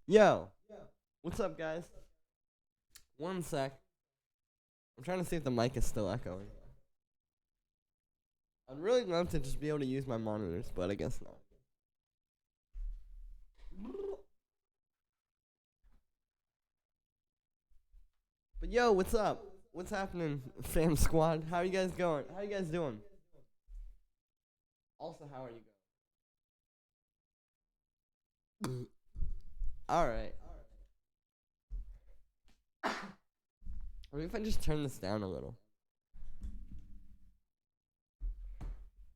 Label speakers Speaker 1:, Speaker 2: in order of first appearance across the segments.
Speaker 1: Yo, what's up, guys? One sec. I'm trying to see if the mic is still echoing. I'd really love to just be able to use my monitors, but I guess not. But yo, what's up? What's happening, fam squad? How are you guys going? How you guys doing? Also, how are you going? Alright. Maybe if I just turn this down a little.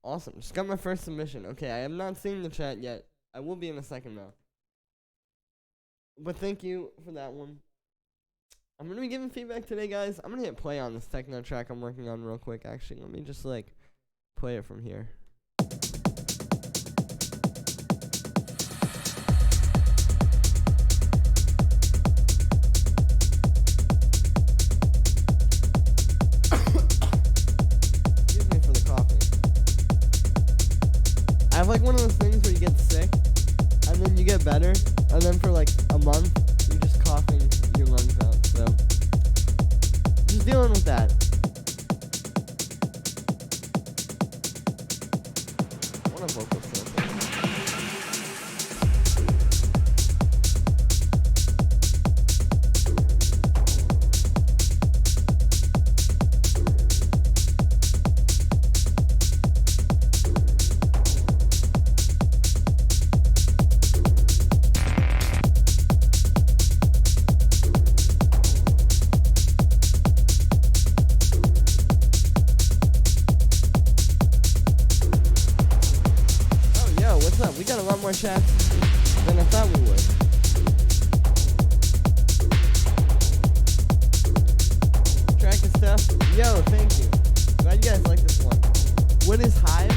Speaker 1: Awesome. Just got my first submission. Okay, I am not seeing the chat yet. I will be in a second, though. But thank you for that one. I'm going to be giving feedback today, guys. I'm going to hit play on this techno track I'm working on real quick, actually. Let me just, play it from here. I have one of those things where you get sick, and then you get better, and then for a month, you're just coughing your lungs out, so just dealing with that. What a vocal sample. More chats than I thought we would. Track and stuff. Yo, thank you. Glad you guys like this one. What is Hive?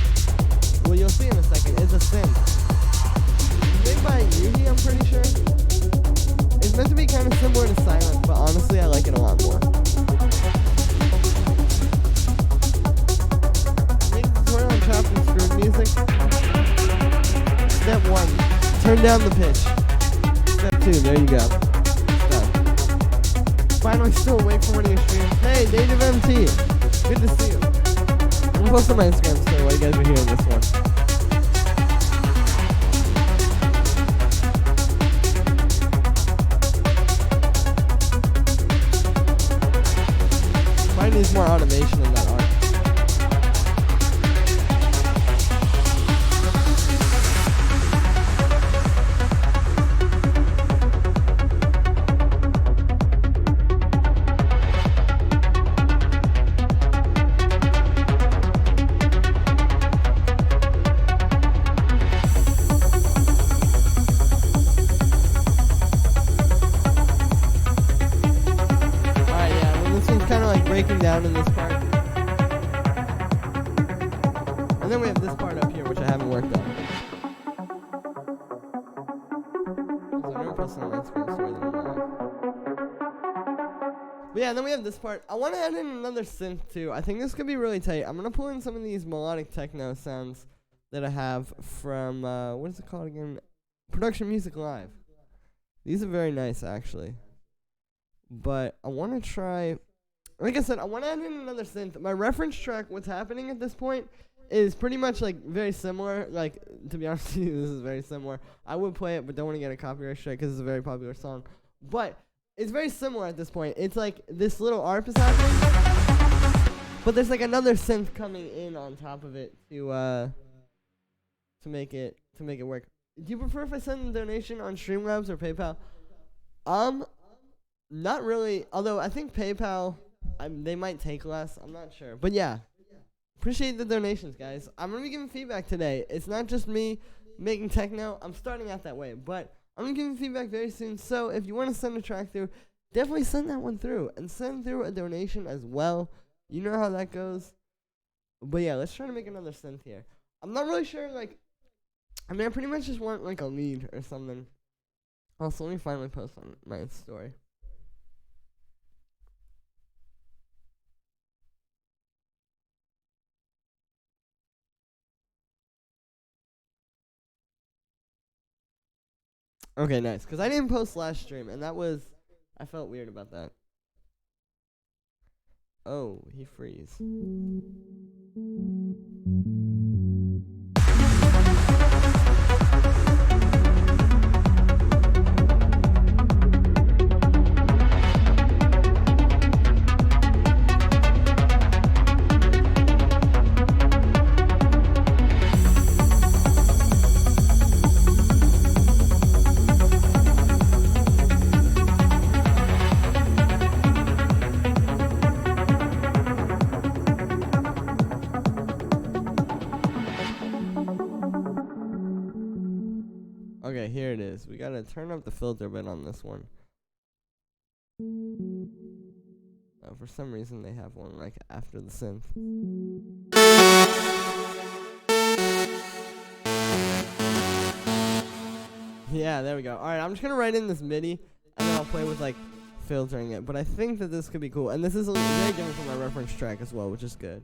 Speaker 1: Well, you'll see in a second. It's a synth. It's made by Yuhi, I'm pretty sure. It's meant to be kind of similar to Silence, but honestly, I like it a lot more. Make a tutorial on chopped and screwed music. Step 1, turn down the pitch. Step 2, there you go. Done. Finally still awake from one of your streams. Hey, Native MT. Good to see you. I'm gonna post on my Instagram story while you guys are hearing this one. Probably needs more automation in that art. Down in this part. And then we have this part up here, which I haven't worked on. So I'm posting on Instagram story than live. But yeah, then we have this part. I want to add in another synth too. I think this could be really tight. I'm gonna pull in some of these melodic techno sounds that I have from what is it called again? Production Music Live. These are very nice actually. But I want to try. Like I said, I want to add in another synth. My reference track, what's happening at this point, is pretty much like very similar. Like, to be honest with you, this is very similar. I would play it, but don't want to get a copyright strike because it's a very popular song. But it's very similar at this point. It's like this little ARP is happening, but there's like another synth coming in on top of it to make it work. Do you prefer if I send a donation on Streamlabs or PayPal? Not really. Although I think PayPal, they might take less. I'm not sure. But yeah, appreciate the donations, guys. I'm gonna be giving feedback today. It's not just me making techno. I'm starting out that way, but I'm gonna give you feedback very soon. So if you want to send a track through, definitely send that one through and send through a donation as well. You know how that goes. But yeah, let's try to make another synth here. I'm not really sure. Like, I mean, I pretty much just want like a lead or something. Also, let me finally post on my story. Okay, nice. Because I didn't post last stream, and that was... I felt weird about that. Oh, he freeze. Okay, here it is. We gotta turn up the filter a bit on this one. For some reason, they have one like after the synth. Yeah, there we go. All right, I'm just gonna write in this MIDI, and then I'll play with like filtering it. But I think that this could be cool, and this is very different from my reference track as well, which is good.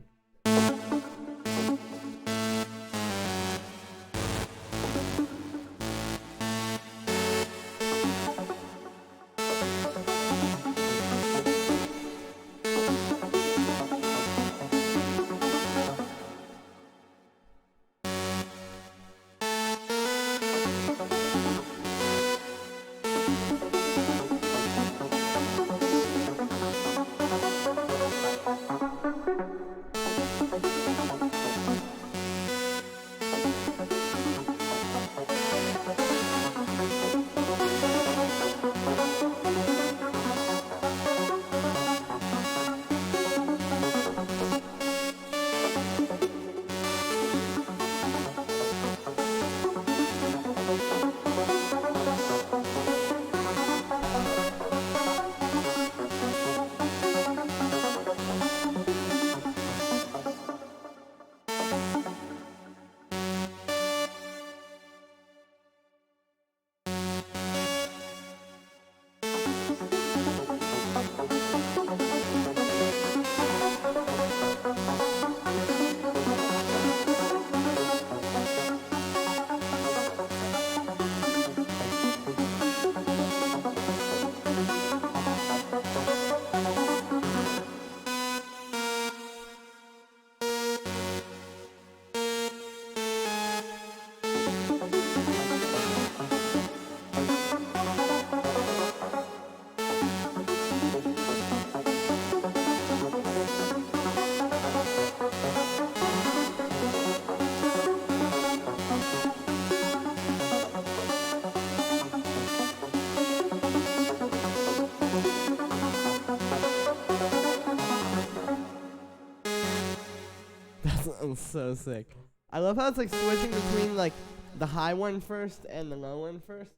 Speaker 1: That's so sick. I love how it's like switching between like the high one first and the low one first.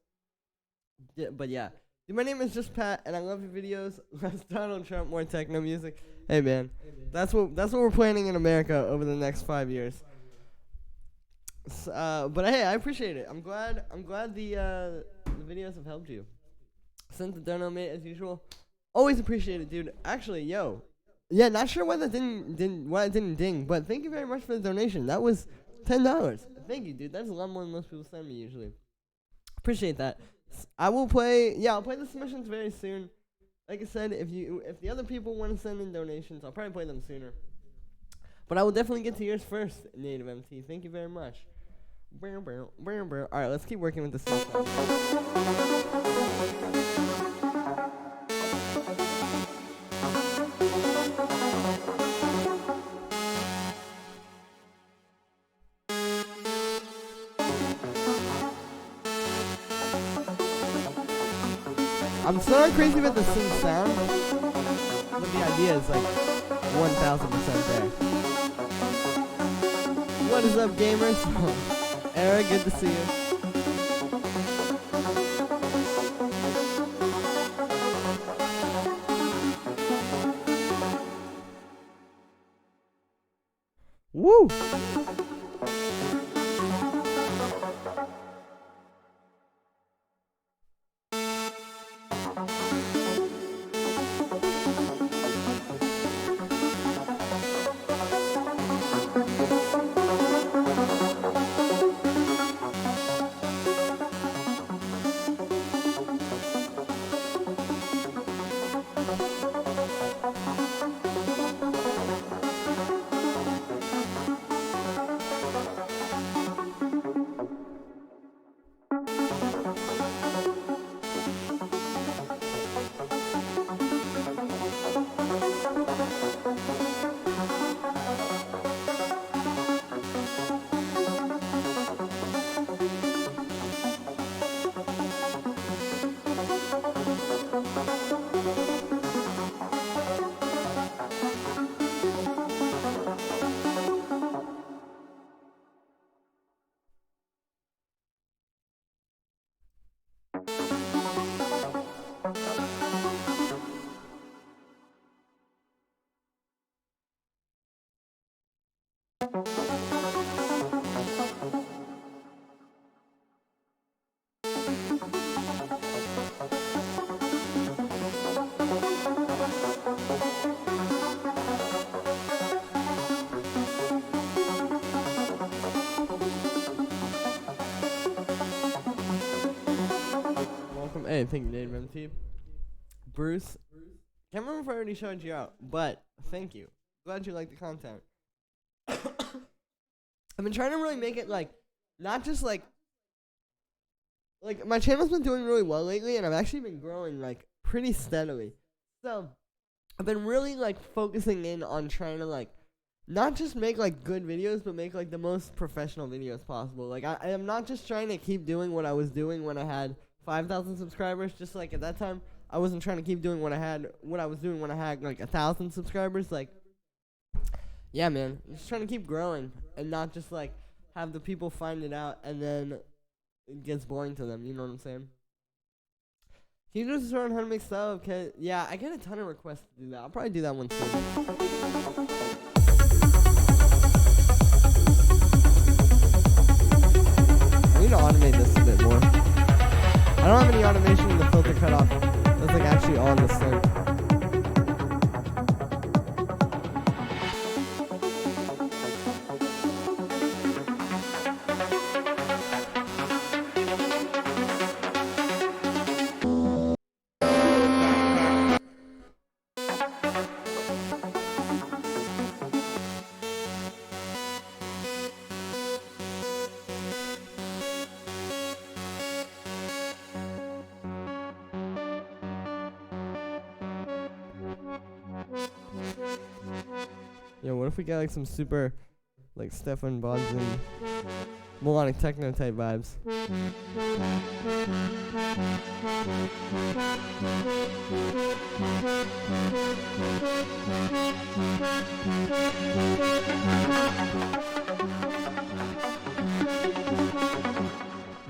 Speaker 1: Yeah, but yeah. Dude, my name is Just Pat, and I love your videos. Less Donald Trump, more techno music. Hey man, that's what we're planning in America over the next 5 years. But hey, I appreciate it. I'm glad the videos have helped you. Sent the dono, mate, as usual. Always appreciate it, dude. Actually, yo. Yeah, not sure why that didn't ding, but thank you very much for the donation. That was $10. Thank you, dude. That's a lot more than most people send me usually. Appreciate that. I'll play the submissions very soon. Like I said, if the other people want to send in donations, I'll probably play them sooner. But I will definitely get to yours first, Native MT. Thank you very much. Alright, let's keep working with the sound. I'm so not crazy about the sync sound, but the idea is like 1000% there. What is up, gamers? Eric, good to see you. Woo! Hey, thank you, Native MT. Bruce, can't remember if I already showed you out, but thank you. Glad you like the content. I've been trying to really make it like, not just like my channel's been doing really well lately, and I've actually been growing like pretty steadily. So I've been really like focusing in on trying to like not just make like good videos, but make like the most professional videos possible. Like I am not just trying to keep doing what I was doing when I had 5,000 subscribers. Just like at that time, I wasn't trying to keep doing what I was doing when I had like 1,000 subscribers. Like, yeah, man, I'm just trying to keep growing and not just like have the people find it out and then it gets boring to them. You know what I'm saying? Can you just learn how to make stuff? Okay, yeah, I get a ton of requests to do that. I'll probably do that one soon. I need to automate this a bit more. I don't have any automation in the filter cutoff. That's like actually on the sync. Yeah, what if we get like some super, like Stefan Bonds and melodic techno type vibes?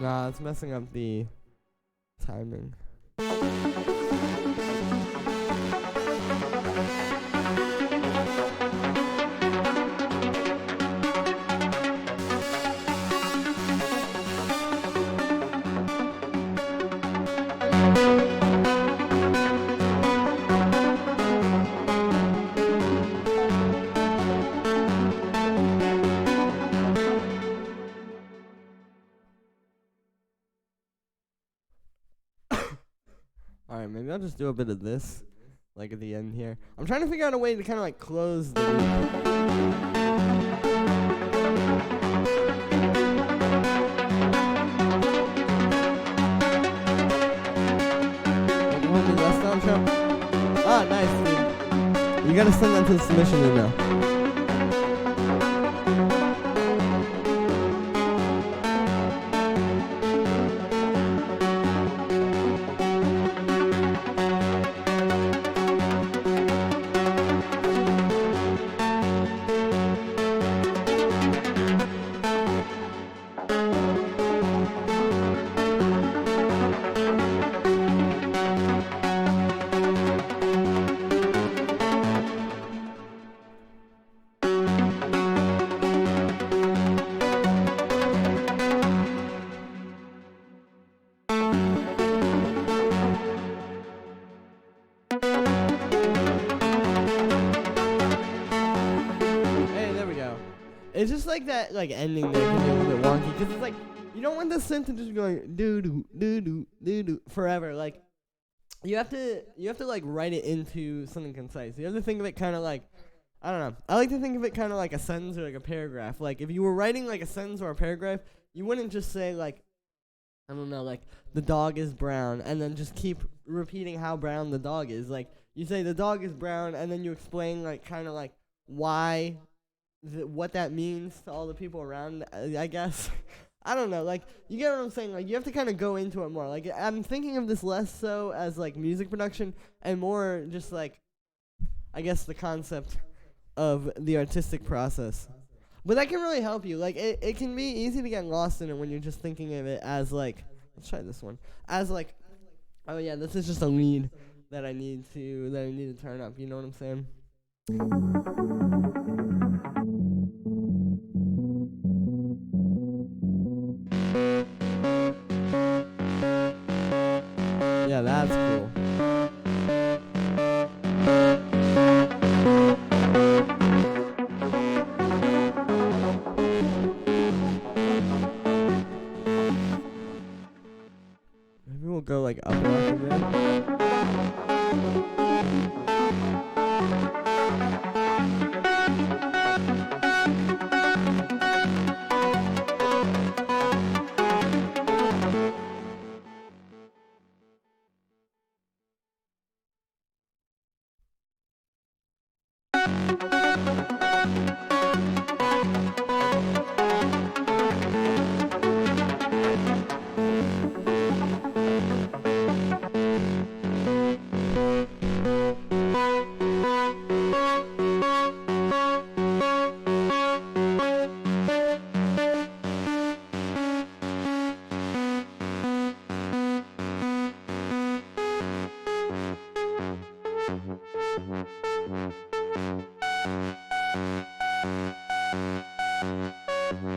Speaker 1: Nah, it's messing up the timing. Alright, maybe I'll just do a bit of this, like at the end here. I'm trying to figure out a way to kind of like close the loop. intro? Ah, nice, dude. You gotta send that to the submission email. It's just like that, like ending there can be a little bit wonky because it's like you don't want the synth to just be going doo doo doo doo doo doo forever. Like you have to like write it into something concise. You have to think of it kind of like, I don't know. I like to think of it kind of like a sentence or like a paragraph. Like if you were writing like a sentence or a paragraph, you wouldn't just say like, I don't know, like the dog is brown and then just keep repeating how brown the dog is. Like you say the dog is brown and then you explain like kind of like why. What that means to all the people around, I guess. I don't know, like, you get what I'm saying? Like, you have to kind of go into it more. Like, I'm thinking of this less so as, like, music production and more just, like, I guess the concept of the artistic process. But that can really help you. Like, it can be easy to get lost in it when you're just thinking of it as, like, let's try this one. As, like, oh, yeah, this is just a lead that I need to turn up. You know what I'm saying? Yeah, that's cool. Maybe we'll go like up and up a bit.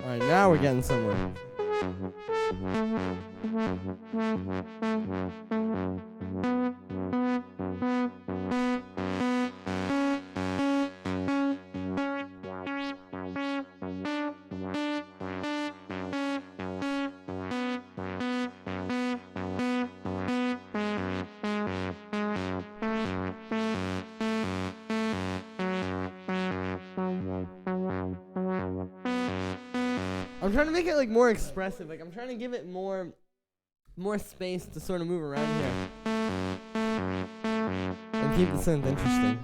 Speaker 1: Alright, now we're getting somewhere. I'm trying to make it like more expressive. Like I'm trying to give it more space to sort of move around here and keep the synth interesting.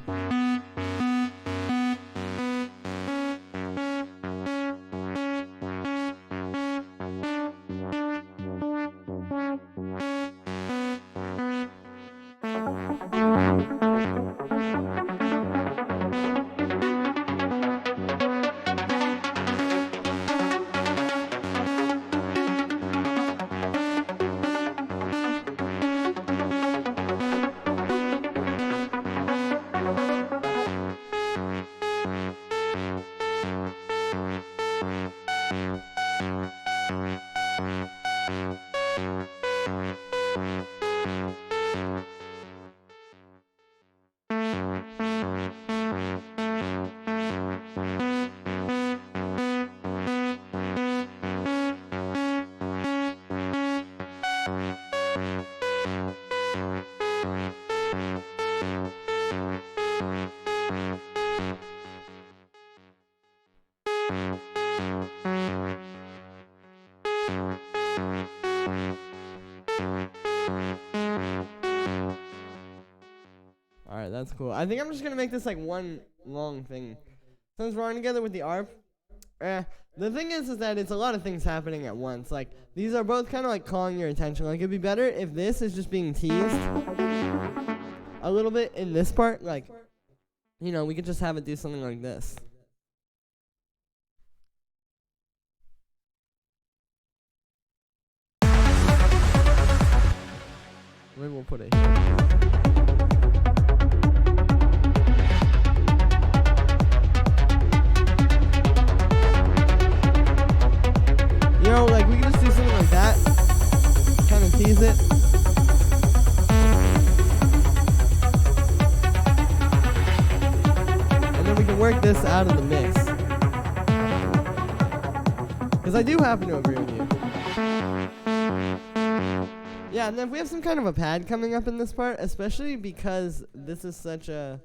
Speaker 1: that's cool. I think I'm just gonna make this like one long thing. Since we're on together with the ARP, the thing is that it's a lot of things happening at once. Like, these are both kind of like calling your attention. Like, it'd be better if this is just being teased a little bit in this part. Like, you know, we could just have it do something like this. Maybe we'll put it here. You know, like, we can just do something like that. Kind of tease it. And then we can work this out of the mix. Because I do happen to agree with you. Yeah, and then if we have some kind of a pad coming up in this part, especially because this is such a,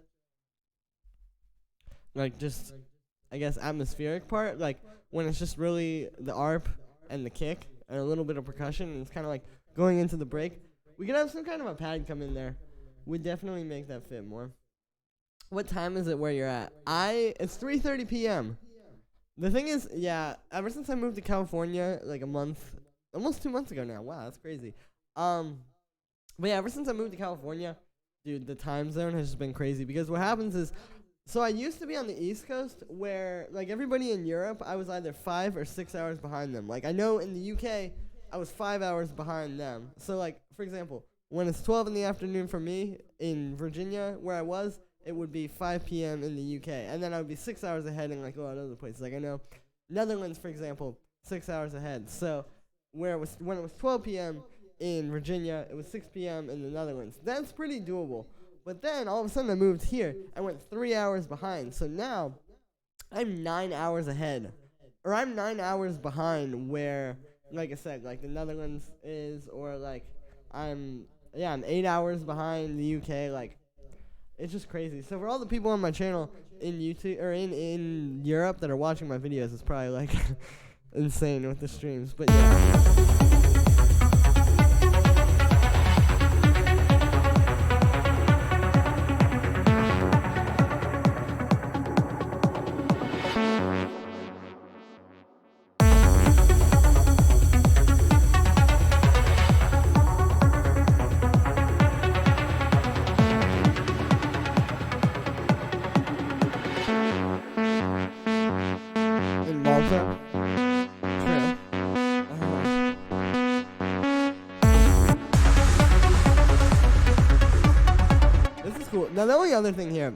Speaker 1: like, just, I guess, atmospheric part, like, when it's just really the ARP and the kick and a little bit of percussion, and it's kind of like going into the break, we could have some kind of a pad come in there. Would definitely make that fit more. What time is it where you're at? It's 3:30 p.m. The thing is, yeah, ever since I moved to California, like almost 2 months ago now. Wow, that's crazy. But yeah, ever since I moved to California, dude, the time zone has just been crazy, because what happens is, so I used to be on the East Coast where, like, everybody in Europe, I was either 5 or 6 hours behind them. Like, I know in the UK, I was 5 hours behind them. So, like, for example, when it's 12 in the afternoon for me in Virginia, where I was, it would be 5 p.m. in the UK. And then I would be 6 hours ahead in, like, a lot of other places. Like, I know Netherlands, for example, 6 hours ahead. So, when it was 12 p.m. in Virginia, it was 6 p.m. in the Netherlands. That's pretty doable. But then, all of a sudden, I moved here. I went 3 hours behind. So now, I'm 9 hours ahead. Or I'm 9 hours behind where, like I said, like the Netherlands is. Or, like, I'm 8 hours behind the UK. Like, it's just crazy. So, for all the people on my channel in YouTube, or in Europe that are watching my videos, it's probably, like, insane with the streams. But, yeah. Now, the only other thing here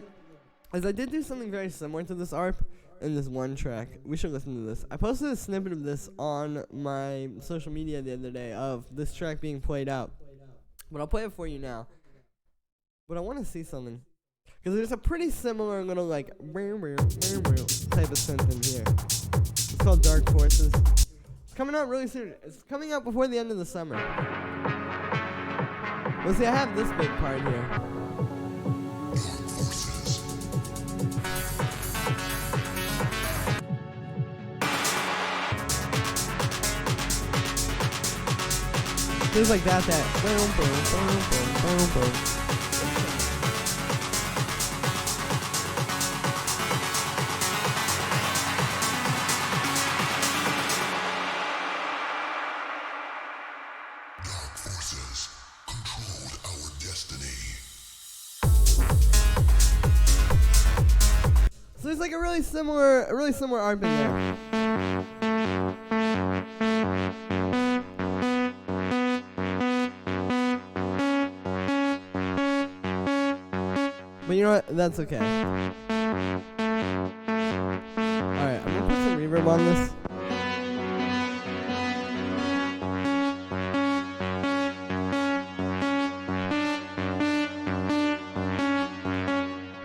Speaker 1: is I did do something very similar to this ARP in this one track. We should listen to this. I posted a snippet of this on my social media the other day of this track being played out. But I'll play it for you now. But I want to see something. Because there's a pretty similar little, like, type of synth in here. It's called Dark Forces. It's coming out really soon. It's coming out before the end of the summer. Well, see, I have this big part here. Things like that, boom, boom, boom, boom, boom, boom.
Speaker 2: Dark forces controlled our destiny.
Speaker 1: So there's like a really similar ARP in there. But you know what? That's okay. Alright, I'm gonna put some reverb on this.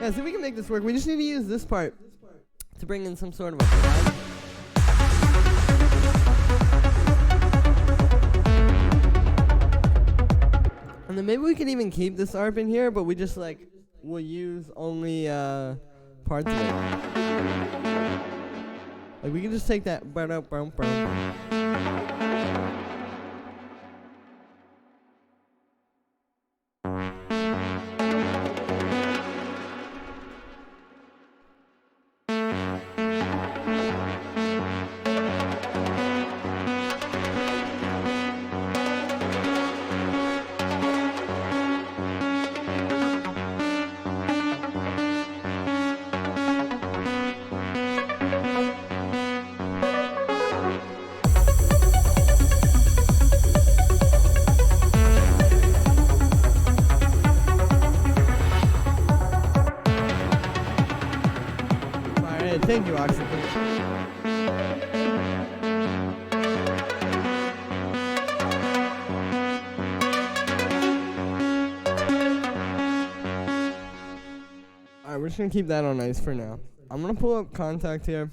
Speaker 1: Yeah, see, we can make this work. We just need to use this part to bring in some sort of a vibe. And then maybe we can even keep this ARP in here, but we just like we'll use only parts of it. Like we can just take that. just gonna keep that on ice for now. I'm gonna pull up contact here,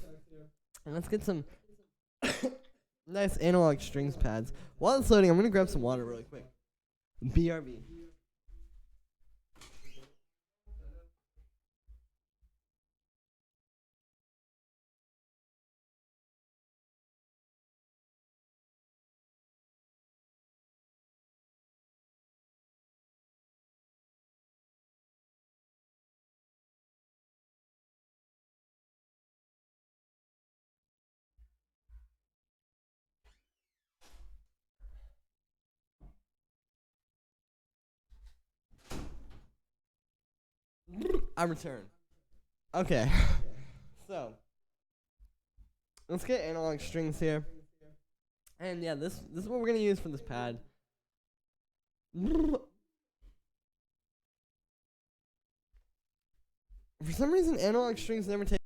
Speaker 1: and let's get some nice analog strings pads. While it's loading, I'm gonna grab some water really quick. BRB. I return. Okay. So, let's get analog strings here. And yeah, this is what we're going to use for this pad. For some reason, analog strings never take.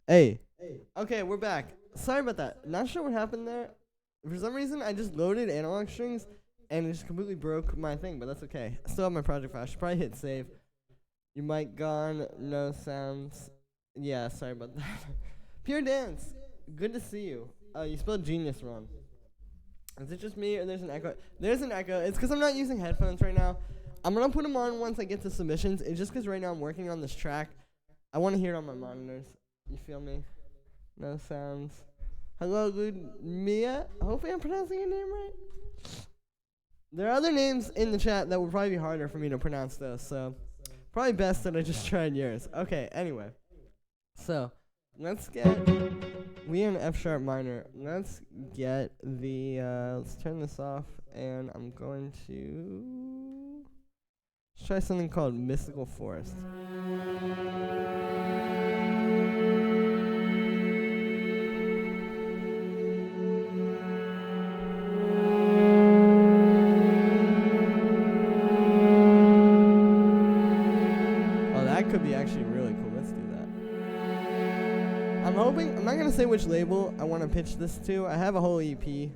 Speaker 1: Hey. Okay, we're back. Sorry about that. Not sure what happened there. For some reason, I just loaded analog strings, and it just completely broke my thing, but that's okay. I still have my project file. I should probably hit save. Your mic gone, no sounds. Yeah, sorry about that. Pure Dance, good to see you. You spelled genius wrong. Is it just me, or there's an echo? There's an echo. It's because I'm not using headphones right now. I'm going to put them on once I get to submissions. It's just because right now I'm working on this track. I want to hear it on my monitors. You feel me? No sounds. Hello, Mia. Hopefully I'm pronouncing your name right. There are other names in the chat that would probably be harder for me to pronounce though, so probably best that I just tried yours. Okay, anyway. So, let's get... We in F sharp minor. Let's get the... let's turn this off, and I'm going to... Let's try something called Mystical Forest. Could be actually really cool. Let's do that. I'm hoping, I'm not going to say which label I want to pitch this to. I have a whole EP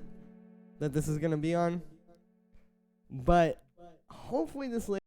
Speaker 1: that this is going to be on. But hopefully this label...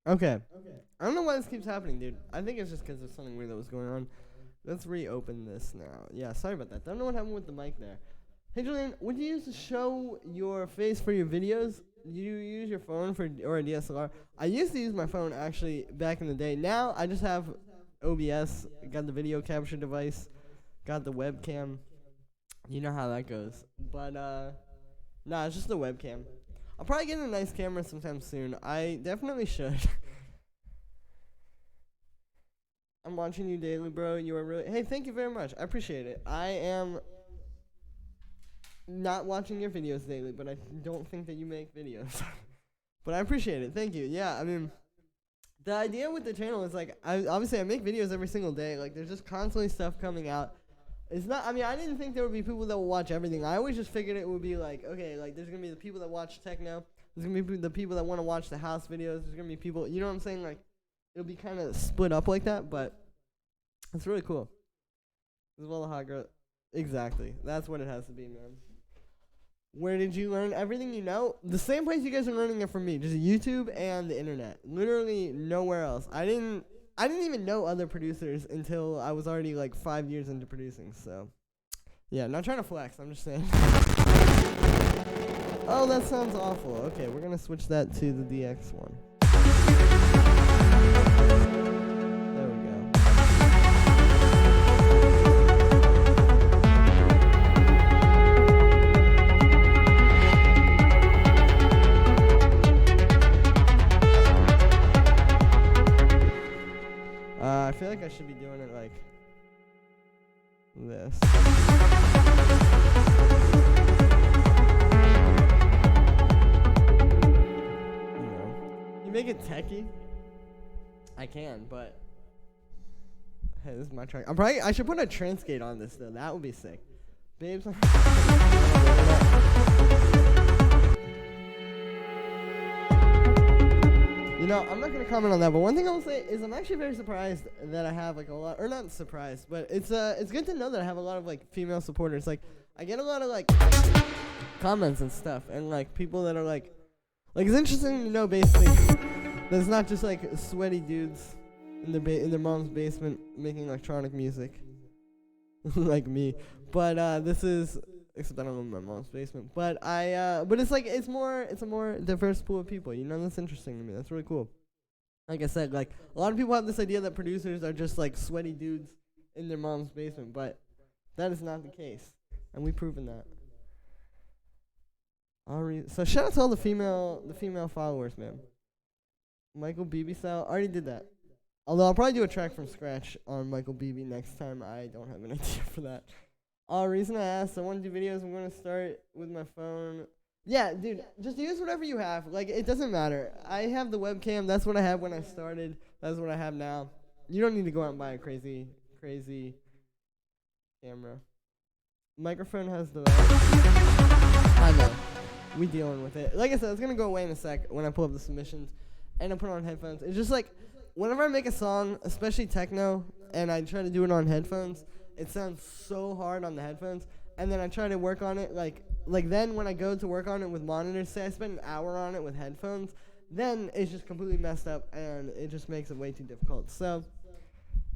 Speaker 1: Okay. I don't know why this keeps happening, dude. I think it's just because there's something weird that was going on. Let's reopen this now. Yeah, sorry about that. Don't know what happened with the mic there. Hey, Julian, would you use to show your face for your videos? you use your phone or a DSLR? I used to use my phone actually back in the day. Now I just have OBS, got the video capture device, got the webcam. You know how that goes. But nah, it's just the webcam. I'll probably get a nice camera sometime soon. I definitely should. I'm watching you daily, bro. You are really... Hey, thank you very much. I appreciate it. I am not watching your videos daily, but I don't think that you make videos. But I appreciate it. Thank you. Yeah, I mean, the idea with the channel is, like, I make videos every single day. Like, there's just constantly stuff coming out. It's not... I mean, I didn't think there would be people that will watch everything. I always just figured it would be, like, okay, like, there's going to be the people that watch techno. There's going to be the people that want to watch the house videos. There's going to be people... You know what I'm saying? Like, it'll be kind of split up like that, but it's really cool. As well, the hot girl. Exactly. That's what it has to be, man. Where did you learn everything you know? The same place you guys are learning it from me. Just YouTube and the internet. Literally nowhere else. I didn't even know other producers until I was already like 5 years into producing. So, yeah, not trying to flex. I'm just saying. Oh, that sounds awful. Okay, we're going to switch that to the DX one. There we go. I feel like I should be doing it like this. You make it techie? I can, but hey, this is my track. I should put a transgate on this though. That would be sick. Babes. You know, I'm not gonna comment on that, but one thing I will say is I'm actually very surprised that I have like a lot, or not surprised, but it's good to know that I have a lot of like female supporters. Like, I get a lot of like comments and stuff, and like people that are like it's interesting to know basically that it's not just like sweaty dudes in their mom's basement making electronic music, like me. But this is. Except I don't live in my mom's basement. But but it's like it's a more diverse pool of people. You know, that's interesting to me. That's really cool. Like I said, like a lot of people have this idea that producers are just like sweaty dudes in their mom's basement, but that is not the case, and we've proven that. So shout out to all the female followers, man. Michael Beebe style, already did that. Although I'll probably do a track from scratch on Michael Beebe next time. I don't have an idea for that. Reason I asked, I want to do videos. I'm going to start with my phone. Yeah, dude, just use whatever you have. Like, it doesn't matter. I have the webcam. That's what I had when I started. That's what I have now. You don't need to go out and buy a crazy camera. Microphone has the... I know. We dealing with it. Like I said, it's going to go away in a sec when I pull up the submissions. And I put on headphones. It's just like, whenever I make a song, especially techno, and I try to do it on headphones, it sounds so hard on the headphones, and then I try to work on it like then when I go to work on it with monitors, say I spend an hour on it with headphones, then it's just completely messed up, and it just makes it way too difficult. So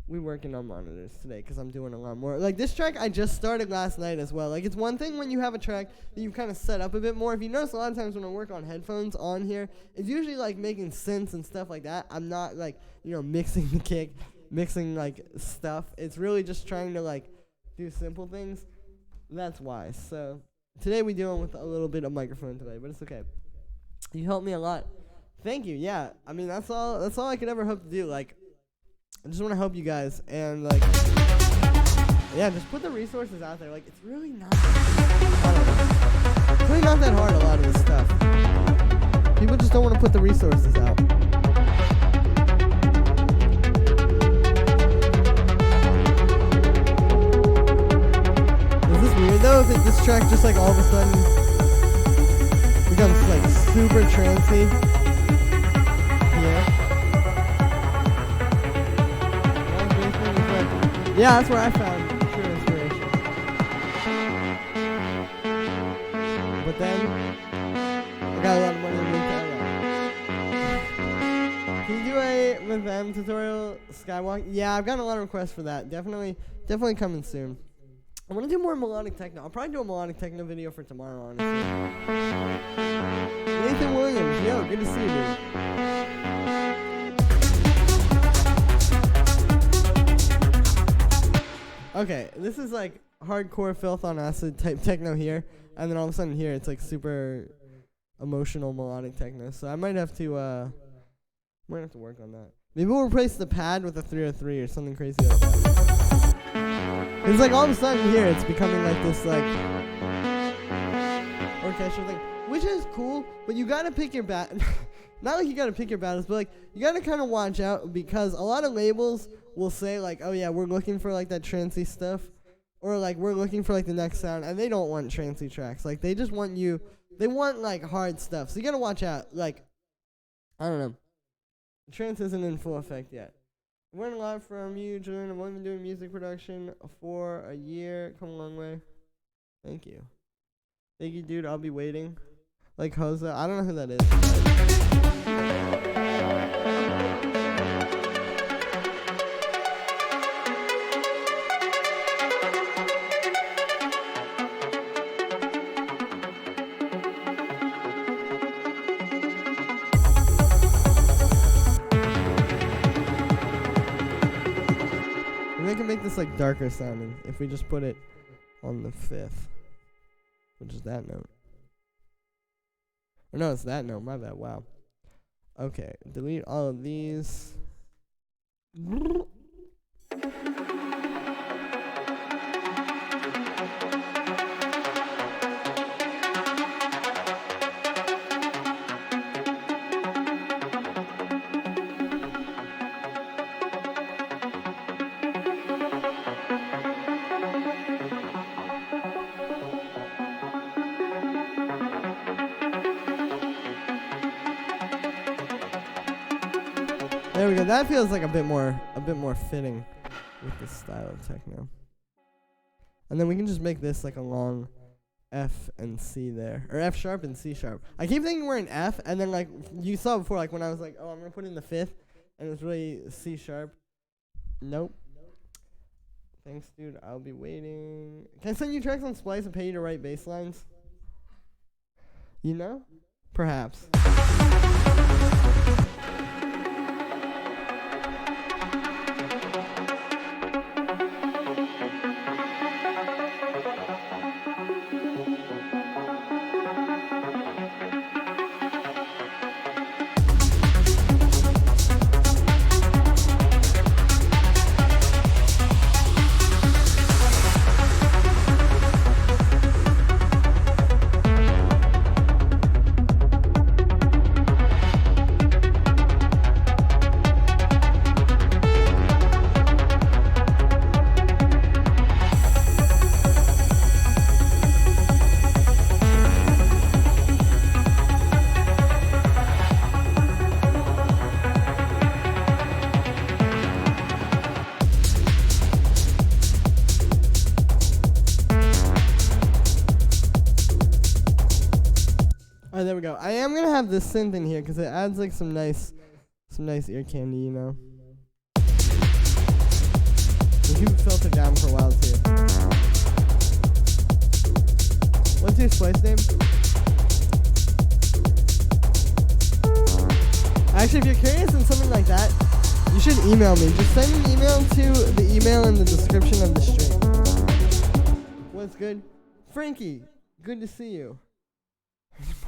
Speaker 1: we're working on monitors today because I'm doing a lot more. Like this track I just started last night as well. Like it's one thing when you have a track that you kind of set up a bit more. If you notice, a lot of times when I work on headphones on here, it's usually like making synths and stuff like that. I'm not like, you know, mixing the kick, mixing like stuff. It's really just trying to like do simple things. That's why. So today we dealing with a little bit of microphone today, but it's okay. You helped me a lot. Thank you. Yeah. I mean, that's all I could ever hope to do. Like, I just want to help you guys and like, yeah, just put the resources out there. Like, it's really not. It's really not that hard. A lot of this stuff. People just don't want to put the resources out. Weird though if this track just like all of a sudden becomes like super trancey. Yeah, that's where I found true inspiration. But then I got a lot of money to move to LA. Can you do a with them tutorial skywalk? Yeah, I've gotten a lot of requests for that. Definitely coming soon. I want to do more melodic techno. I'll probably do a melodic techno video for tomorrow, honestly. Nathan Williams, yo, good to see you, dude. Okay, this is like hardcore filth on acid type techno here, and then all of a sudden here it's like super emotional melodic techno. So I might have to work on that. Maybe we'll replace the pad with a 303 or something crazy like that. It's like all of a sudden here it's becoming like this like orchestral thing, which is cool, but you gotta pick your not like you gotta pick your battles, but like you gotta kind of watch out, because a lot of labels will say like, oh yeah, we're looking for like that trancey stuff, or like we're looking for like the next sound, and they don't want trancey tracks. Like they just want they want like hard stuff. So you gotta watch out. Like, I don't know, trance isn't in full effect yet. Learned a lot from you, Julian. I've only been doing music production for a year. Come a long way. Thank you. Thank you, dude. I'll be waiting. Like Jose. I don't know who that is. We can make this like darker sounding if we just put it on the 5th, which is that note. Or no, it's that note. My bad. Wow. Okay, delete all of these. There we go. That feels like a bit more fitting with this style of techno. And then we can just make this like a long F and C there, or F sharp and C sharp. I keep thinking we're in F, and then like you saw before, like when I was like, oh, I'm gonna put in the 5th, and it was really C sharp. Nope. Thanks, dude. I'll be waiting. Can I send you tracks on Splice and pay you to write bass lines? You know? Perhaps. Alright, there we go. I am gonna have this synth in here because it adds like some nice ear candy, you know. We'll keep it filtered down for a while too. What's your Splice name? Actually, if you're curious on something like that, you should email me. Just send an email to the email in the description of the stream. What's good? Frankie, good to see you.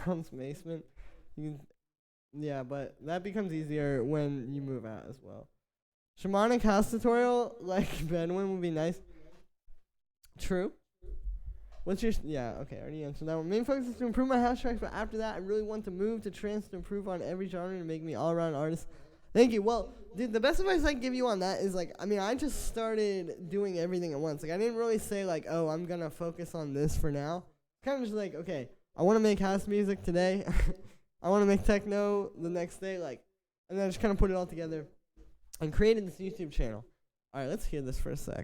Speaker 1: Mom's basement. Yeah, but that becomes easier when you move out as well. Shamanic house tutorial, like Bedouin, would be nice. True. What's your... Yeah, okay, I already answered that one. Main focus is to improve my house tracks, but after that, I really want to move to trance to improve on every genre and make me all-around artist. Thank you. Well, dude, the best advice I can give you on that is, like, I mean, I just started doing everything at once. Like, I didn't really say, like, oh, I'm going to focus on this for now. Kind of just like, okay, I want to make house music today. I want to make techno the next day, like, and then I just kind of put it all together and created this YouTube channel. All right, let's hear this for a sec.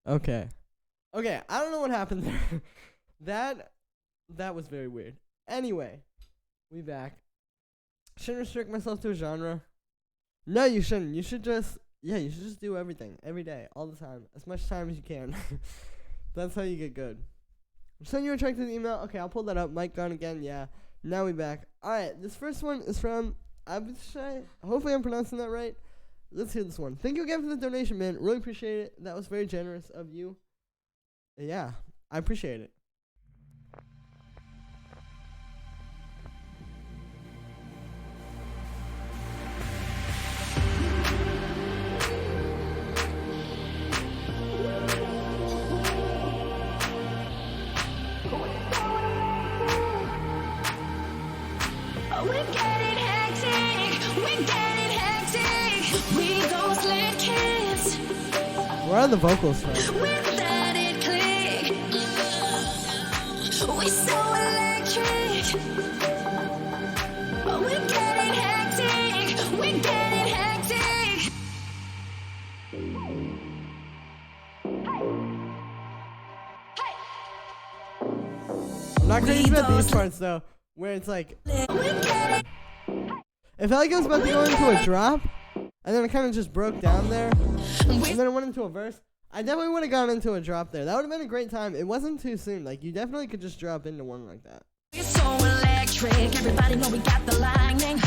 Speaker 1: Okay. Okay, I don't know what happened there. That was very weird. Anyway, we back. Shouldn't restrict myself to a genre. No, you shouldn't. You should just do everything every day, all the time, as much time as you can. That's how you get good. Send you a check to the email. Okay, I'll pull that up. Mike gone again. Yeah. Now we back. All right, this first one is from Abishai. Hopefully I'm pronouncing that right. Let's hear this one. Thank you again for the donation, man. Really appreciate it. That was very generous of you. Yeah, I appreciate it.
Speaker 3: We're getting hectic. We go slick kids.
Speaker 1: Where are the vocals from?
Speaker 3: With that it click. We so electric. We're getting hectic. We're getting hectic.
Speaker 1: I'm not crazy about these parts though, where it's like, it felt like it was about to go into a drop, and then it kind of just broke down there, and then it went into a verse. I definitely would have gone into a drop there. That would have been a great time. It wasn't too soon. Like, you definitely could just drop into one like that.
Speaker 3: We're so electric. Everybody know we got the lightning.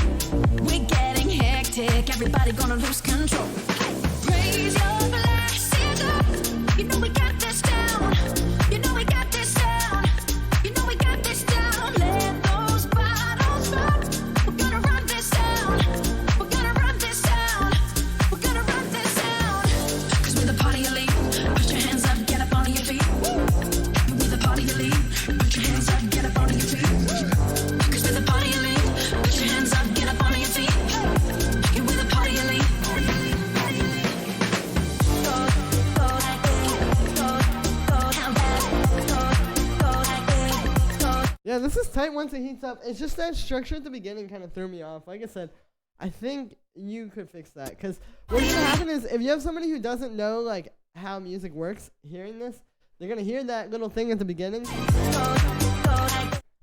Speaker 3: We're getting hectic. Everybody gonna lose control. Raise your glasses up. You know we got this down. You know we got this down. You know we got this down. Let those bottles drop. We're gonna run this down. We're gonna run this down. We're gonna run this down. 'Cause we're the party elite. Put your hands up, get up on your feet. We're the party elite. Put your hands up, get up on your feet. 'Cause we're the party elite. Put your hands up, get up on your feet. And we're the party elite.
Speaker 1: Yeah, this is tight once it heats up. It's just that structure at the beginning kind of threw me off. Like I said, I think you could fix that. Because what's going to happen is if you have somebody who doesn't know, like, how music works, hearing this, they're going to hear that little thing at the beginning.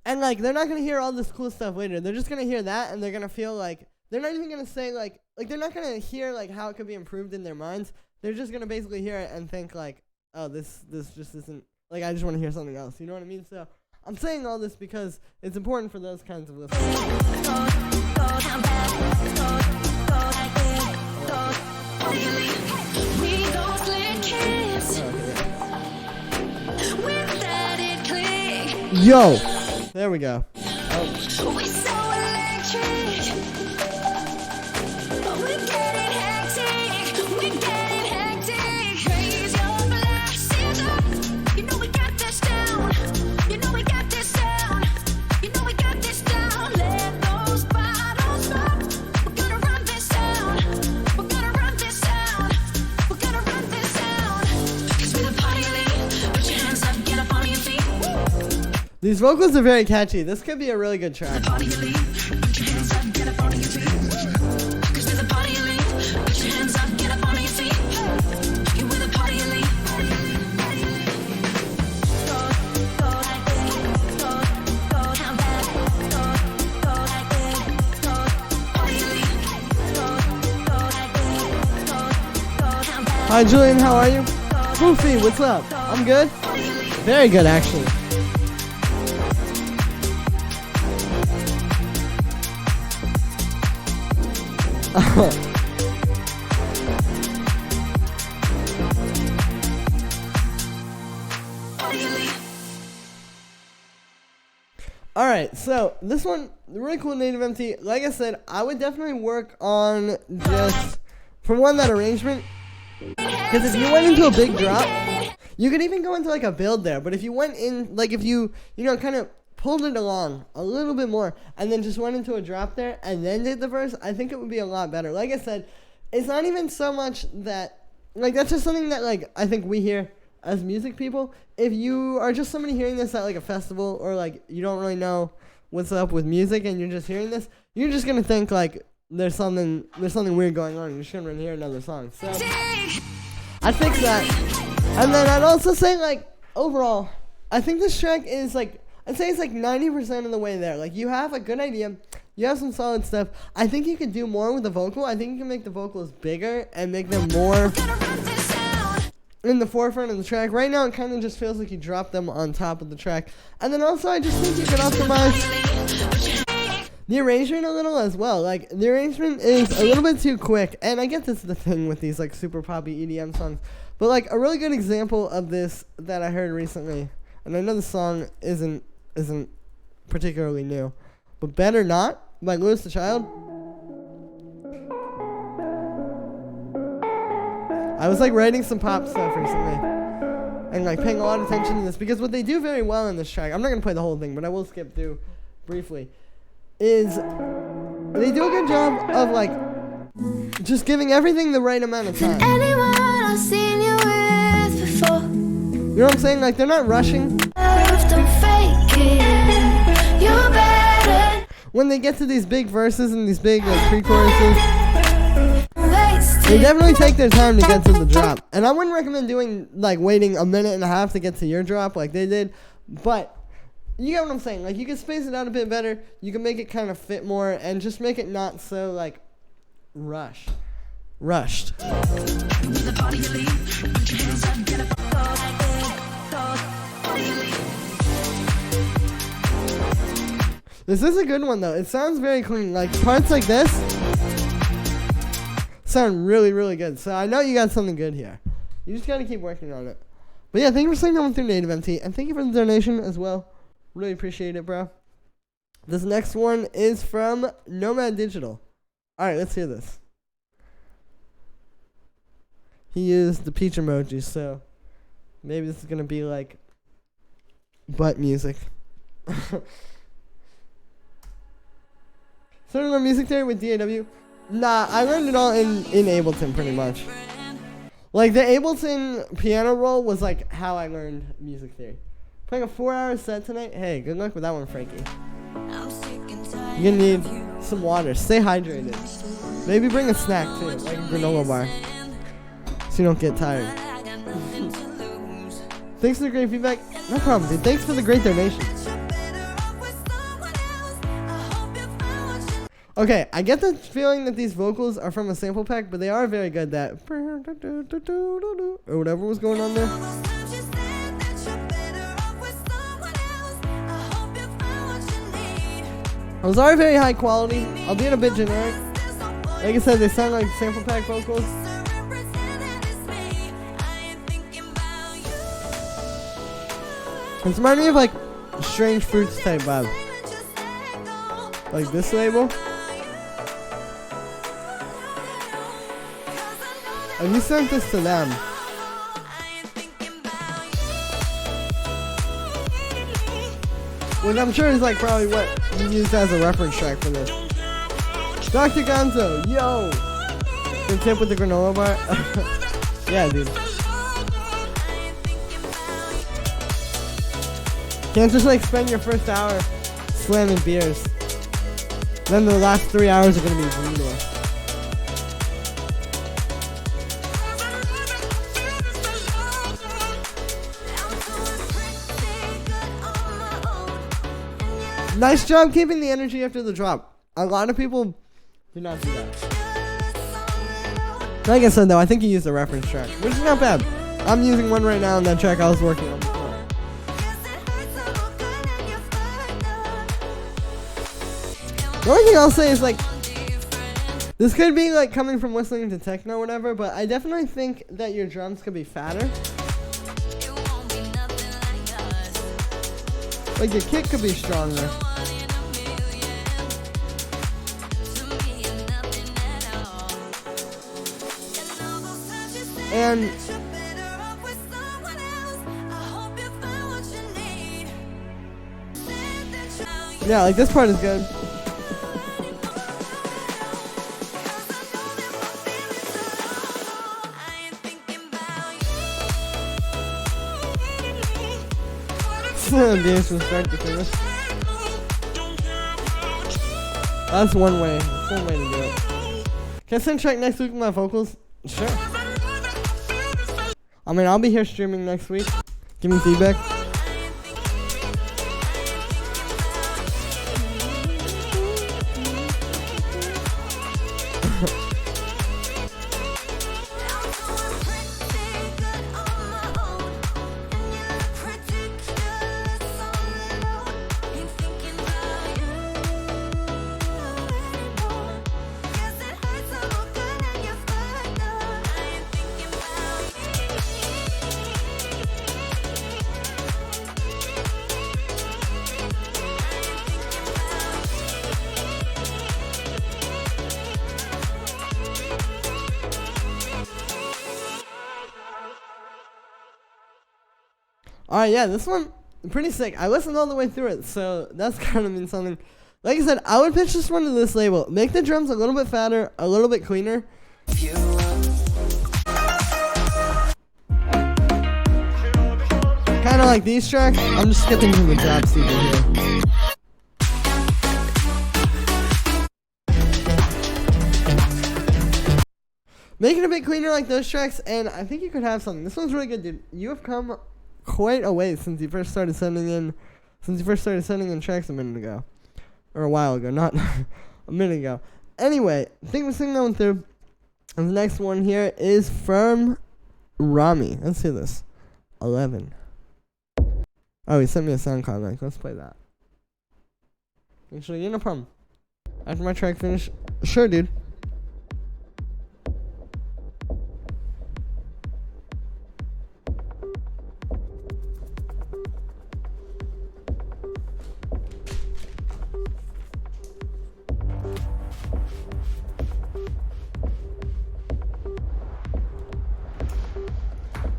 Speaker 1: And, like, they're not going to hear all this cool stuff later. They're just going to hear that, and they're going to feel like, they're not even going to say, like, they're not going to hear, like, how it could be improved in their minds. They're just going to basically hear it and think, like, oh, this just isn't, like, I just want to hear something else. You know what I mean? So I'm saying all this because it's important for those kinds of listeners.
Speaker 3: We go slick kids. With that it click.
Speaker 1: Yo! There we go.
Speaker 3: We so electric. We're getting hectic. We're getting hectic. Raise your glasses up. You know we got this down. You know we got this down. You know we got this down. Let those bottles drop. We're gonna run this down. We're gonna run this down. We're gonna run this down. 'Cause we're the party elite. Put your hands up, get up on your feet.
Speaker 1: These vocals are very catchy. This could be a really good track.
Speaker 3: Party elite. Put your hands up, get up on your feet. 'Cause we're the party elite. Put your hands up, get up on your feet. And we're the party elite.
Speaker 1: Hi, Julian. How are you? Goofy, what's up? I'm good. Very good, actually. Alright, so this one, really cool native MT. Like I said, I would definitely work on just, for one, that arrangement. Because if you went into a big drop, you could even go into like a build there. But if you went in, like if you kind of pulled it along a little bit more and then just went into a drop there and then did the verse, I think it would be a lot better. Like I said, it's not even so much that, like, that's just something that, like, I think we hear as music people. If you are just somebody hearing this at like a festival, or like you don't really know what's up with music and you're just hearing this, you're just gonna think like there's something weird going on. You're just gonna hear another song. So I fix that. And then I'd also say, like, overall, I think this track is, like, I'd say it's, like, 90% of the way there. Like, you have a good idea. You have some solid stuff. I think you could do more with the vocal. I think you can make the vocals bigger and make them more in the forefront of the track. Right now, it kind of just feels like you drop them on top of the track. And then also, I just think you could optimize the arrangement a little as well. Like, the arrangement is a little bit too quick. And I get this is the thing with these, like, super poppy EDM songs. But, like, a really good example of this that I heard recently, and I know the song isn't particularly new, but Better Not by Lewis the Child. I was, like, writing some pop stuff recently and, like, paying a lot of attention to this, because what they do very well in this track, I'm not going to play the whole thing, but I will skip through briefly, is they do a good job of, like, just giving everything the right amount of time.
Speaker 3: Anyone I've seen you with before.
Speaker 1: You know what I'm saying? Like, they're not rushing.
Speaker 3: Don't fake it. You're better.
Speaker 1: When they get to these big verses and these big, like, pre-choruses, they definitely take their time to get to the drop. And I wouldn't recommend doing, like, waiting a minute and a half to get to your drop like they did. But you get what I'm saying. Like, you can space it out a bit better. You can make it kind of fit more and just make it not so, like, rushed. This is a good one, though. It sounds very clean. Like, parts like this sound really, really good. So I know you got something good here. You just got to keep working on it. But yeah, thank you for saying that one through Native MT. And thank you for the donation as well. Really appreciate it, bro. This next one is from Nomad Digital. All right, let's hear this. He used the peach emoji, so maybe this is going to be like butt music. Started on music theory with DAW. Nah, I learned it all in Ableton pretty much. Like, the Ableton piano roll was like how I learned music theory. Playing a 4-hour set tonight. Hey, good luck with that one, Frankie. You're gonna need some water. Stay hydrated. Maybe bring a snack too, like a granola bar, so you don't get tired. Thanks for the great feedback. No problem, dude. Thanks for the great donation. Okay, I get the feeling that these vocals are from a sample pack, but they are very good. That or whatever was going on there. Those are very high quality, albeit a bit generic. Like I said, they sound like sample pack vocals. It's reminding me of like Strange Fruits type vibe. Like this label. And you sent this to them. Which I'm sure is like probably what you used as a reference track for this. Dr. Gonzo, yo! The tip with the granola bar? Yeah, dude. Can't just like spend your first hour slamming beers. Then the last 3 hours are gonna be brutal. Nice job keeping the energy after the drop. A lot of people do not do that. Like I said though, I think you used a reference track, which is not bad. I'm using one right now on that track I was working on before. The only thing I'll say is like, this could be like coming from listening to techno or whatever, but I definitely think that your drums could be fatter. Like your kick could be stronger. And yeah, like this part is good. Dance from start to finish. That's one way. That's one way to do it. Can I send track next week with my vocals? Sure. I mean, I'll be here streaming next week. Give me feedback. Alright, yeah, this one, pretty sick. I listened all the way through it, so that's kind of mean something. Like I said, I would pitch this one to this label. Make the drums a little bit fatter, a little bit cleaner. Kind of like these tracks. I'm just skipping to the drop CD here. Make it a bit cleaner like those tracks, and I think you could have something. This one's really good, dude. You have come quite a way since you first started sending in tracks a minute ago. Or a while ago, not a minute ago. Anyway, I think we're seeing that one through. And the next one here is from Rami. Let's hear this. 11. Oh, he sent me a SoundCloud link. Let's play that. Actually, yeah, no problem. After my track finish, sure, dude.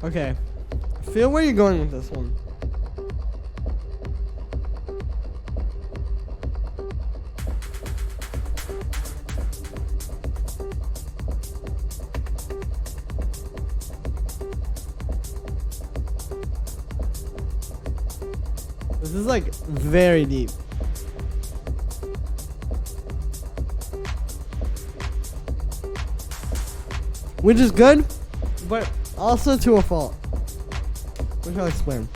Speaker 1: Okay, feel where you're going with this one. This is like very deep. Which is good, but also to a fault. Which I'll explain.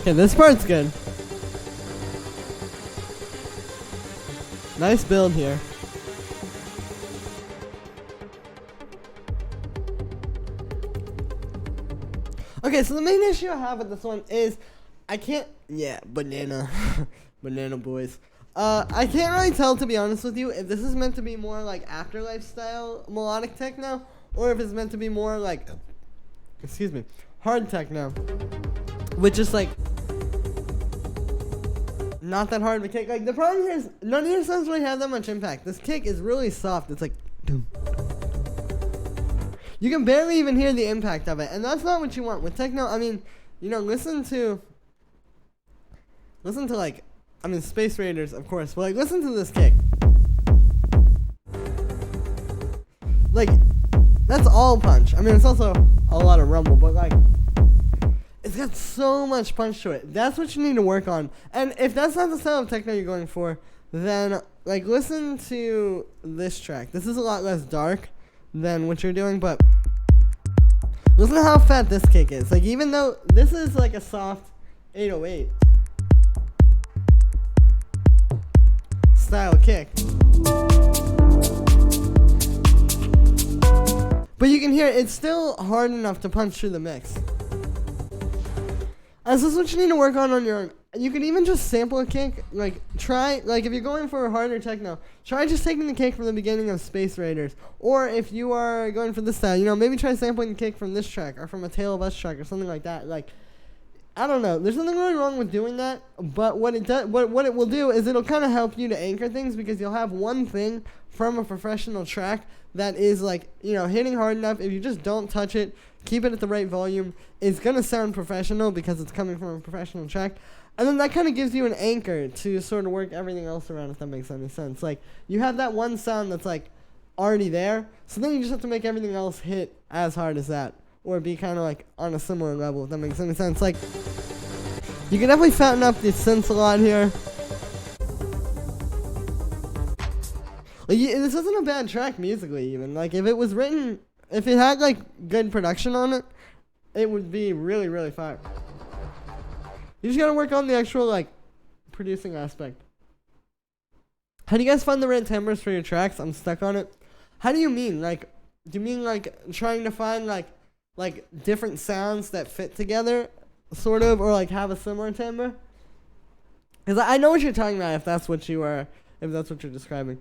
Speaker 1: Okay, this part's good. Nice build here. Okay, so the main issue I have with this one is I can't, yeah, banana, banana boys. I can't really tell, to be honest with you, if this is meant to be more like Afterlife style melodic techno, or if it's meant to be more like, excuse me, hard techno, which is like not that hard of a kick. Like, the problem here is none of your songs really have that much impact. This kick is really soft. It's like, doom. You can barely even hear the impact of it, and that's not what you want with techno. I mean, you know, listen to like, I mean, Space Raiders, of course, but like, listen to this kick. Like, that's all punch. I mean, it's also a lot of rumble, but like, it's got so much punch to it. That's what you need to work on. And if that's not the style of techno you're going for, then like, listen to this track. This is a lot less dark than what you're doing, but listen to how fat this kick is. Like, even though this is like a soft 808 style kick, but you can hear it's still hard enough to punch through the mix. And this is what you need to work on your you can even just sample a kick. Like, try, like, if you're going for a harder techno, try just taking the kick from the beginning of Space Raiders. Or if you are going for this style, you know, maybe try sampling the kick from this track or from a Tale of Us track or something like that. Like, I don't know. There's nothing really wrong with doing that, but what it does, what it will do is it'll kind of help you to anchor things, because you'll have one thing from a professional track that is, like, you know, hitting hard enough. If you just don't touch it, keep it at the right volume, it's gonna sound professional because it's coming from a professional track. And then that kind of gives you an anchor to sort of work everything else around, if that makes any sense. Like, you have that one sound that's, like, already there, so then you just have to make everything else hit as hard as that, or be kind of, like, on a similar level, if that makes any sense. Like, you can definitely fatten up the synths a lot here. Like, this isn't a bad track musically, even. Like, if it was written, if it had, like, good production on it, it would be really, really fire. You just gotta work on the actual, like, producing aspect. How do you guys find the right timbres for your tracks? I'm stuck on it. How do you mean? Like, do you mean, like, trying to find, like different sounds that fit together, sort of, or, like, have a similar timbre? Because I know what you're talking about, if that's what you're describing.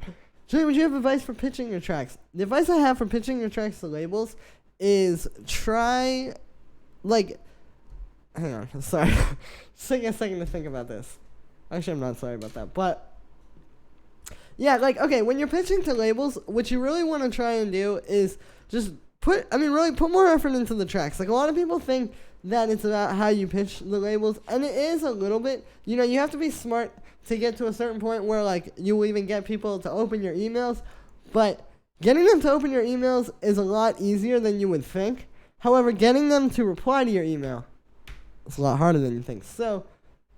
Speaker 1: Julie, would you have advice for pitching your tracks? The advice I have for pitching your tracks to labels is try, like, hang on, sorry. Just taking a second to think about this. Actually, I'm not sorry about that, but yeah, like, okay, when you're pitching to labels, what you really want to try and do is just really put more effort into the tracks. Like, a lot of people think that it's about how you pitch the labels, and it is a little bit. You know, you have to be smart to get to a certain point where, like, you will even get people to open your emails, but getting them to open your emails is a lot easier than you would think. However, getting them to reply to your email, it's a lot harder than you think. So,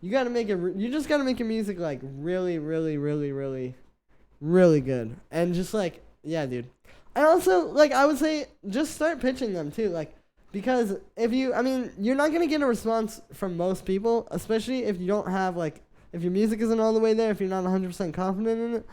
Speaker 1: you gotta make it. You just gotta make your music, like, really, really, really, really, really good. And just, like, yeah, dude. And also, like, I would say, just start pitching them too, like, because you're not gonna get a response from most people, especially if you don't have, like, if your music isn't all the way there, if you're not 100% confident in it.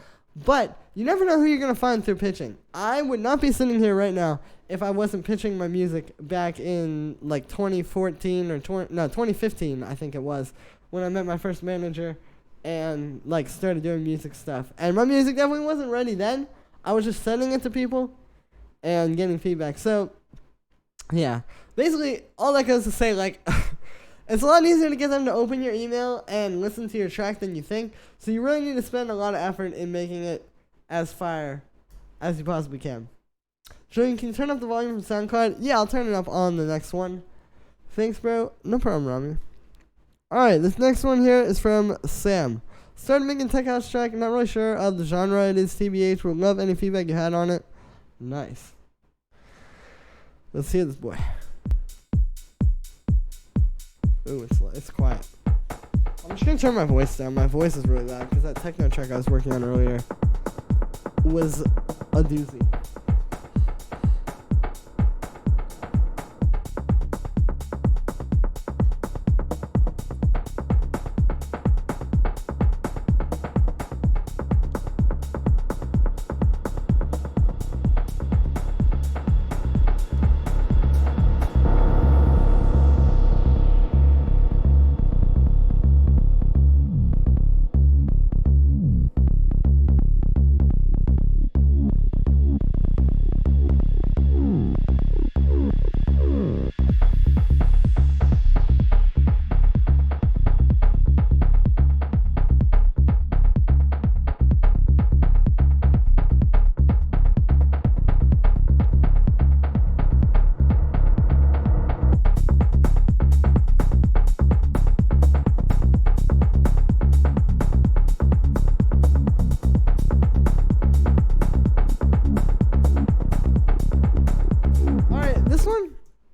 Speaker 1: But you never know who you're gonna find through pitching. I would not be sitting here right now if I wasn't pitching my music back in, like, 2014 or 2015, I think it was, when I met my first manager and, like, started doing music stuff. And my music definitely wasn't ready then. I was just sending it to people and getting feedback. So, yeah. Basically, all that goes to say, like, it's a lot easier to get them to open your email and listen to your track than you think. So you really need to spend a lot of effort in making it as fire as you possibly can. Julian, can you turn up the volume from SoundCloud? Yeah, I'll turn it up on the next one. Thanks, bro. No problem, Rami. Alright, this next one here is from Sam. Started making tech house track. Not really sure of the genre it is, TBH. Would love any feedback you had on it. Nice. Let's hear this boy. Ooh, it's quiet. I'm just gonna turn my voice down. My voice is really loud because that techno track I was working on earlier was a doozy.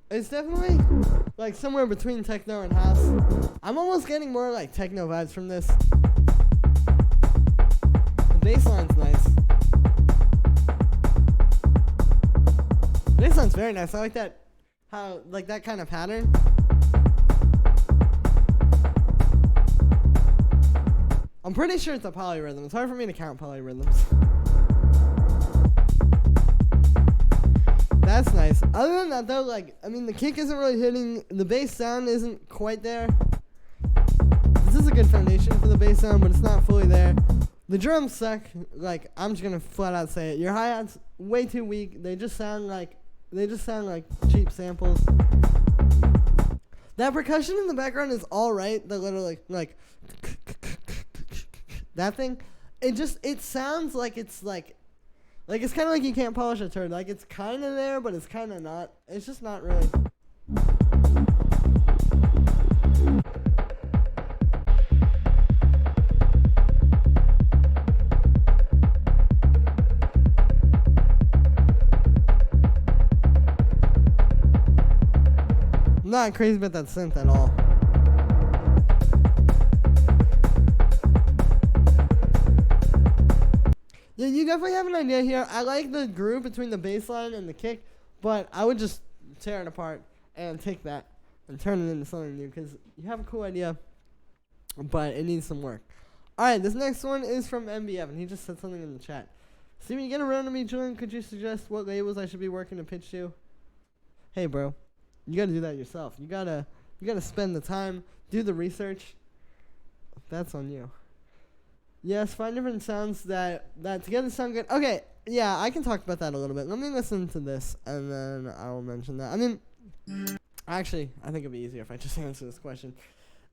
Speaker 1: It's definitely, like, somewhere between techno and house. I'm almost getting more, like, techno vibes from this. The bass line's nice. The bass line's very nice. I like that, how, like, that kind of pattern. I'm pretty sure it's a polyrhythm. It's hard for me to count polyrhythms. That's nice. Other than that, though, like, I mean, the kick isn't really hitting. The bass sound isn't quite there. This is a good foundation for the bass sound, but it's not fully there. The drums suck. Like, I'm just gonna flat out say it. Your hi-hats way too weak. They just sound like cheap samples. That percussion in the background is all right. The little like that thing. It sounds like it's like it's kind of like you can't polish a turd. Like, it's kind of there, but it's kind of not. It's just not really. I'm not crazy about that synth at all. Yeah, you definitely have an idea here. I like the groove between the bass line and the kick, but I would just tear it apart and take that and turn it into something new, because you have a cool idea, but it needs some work. Alright, this next one is from MBF, and he just said something in the chat. See, when you get around to me, Julian, could you suggest what labels I should be working to pitch to? Hey, bro. You gotta do that yourself. You gotta spend the time, do the research. That's on you. Yes, find different sounds that together sound good. Okay, yeah, I can talk about that a little bit. Let me listen to this, and then I will mention that. I mean, actually, I think it'd be easier if I just answer this question.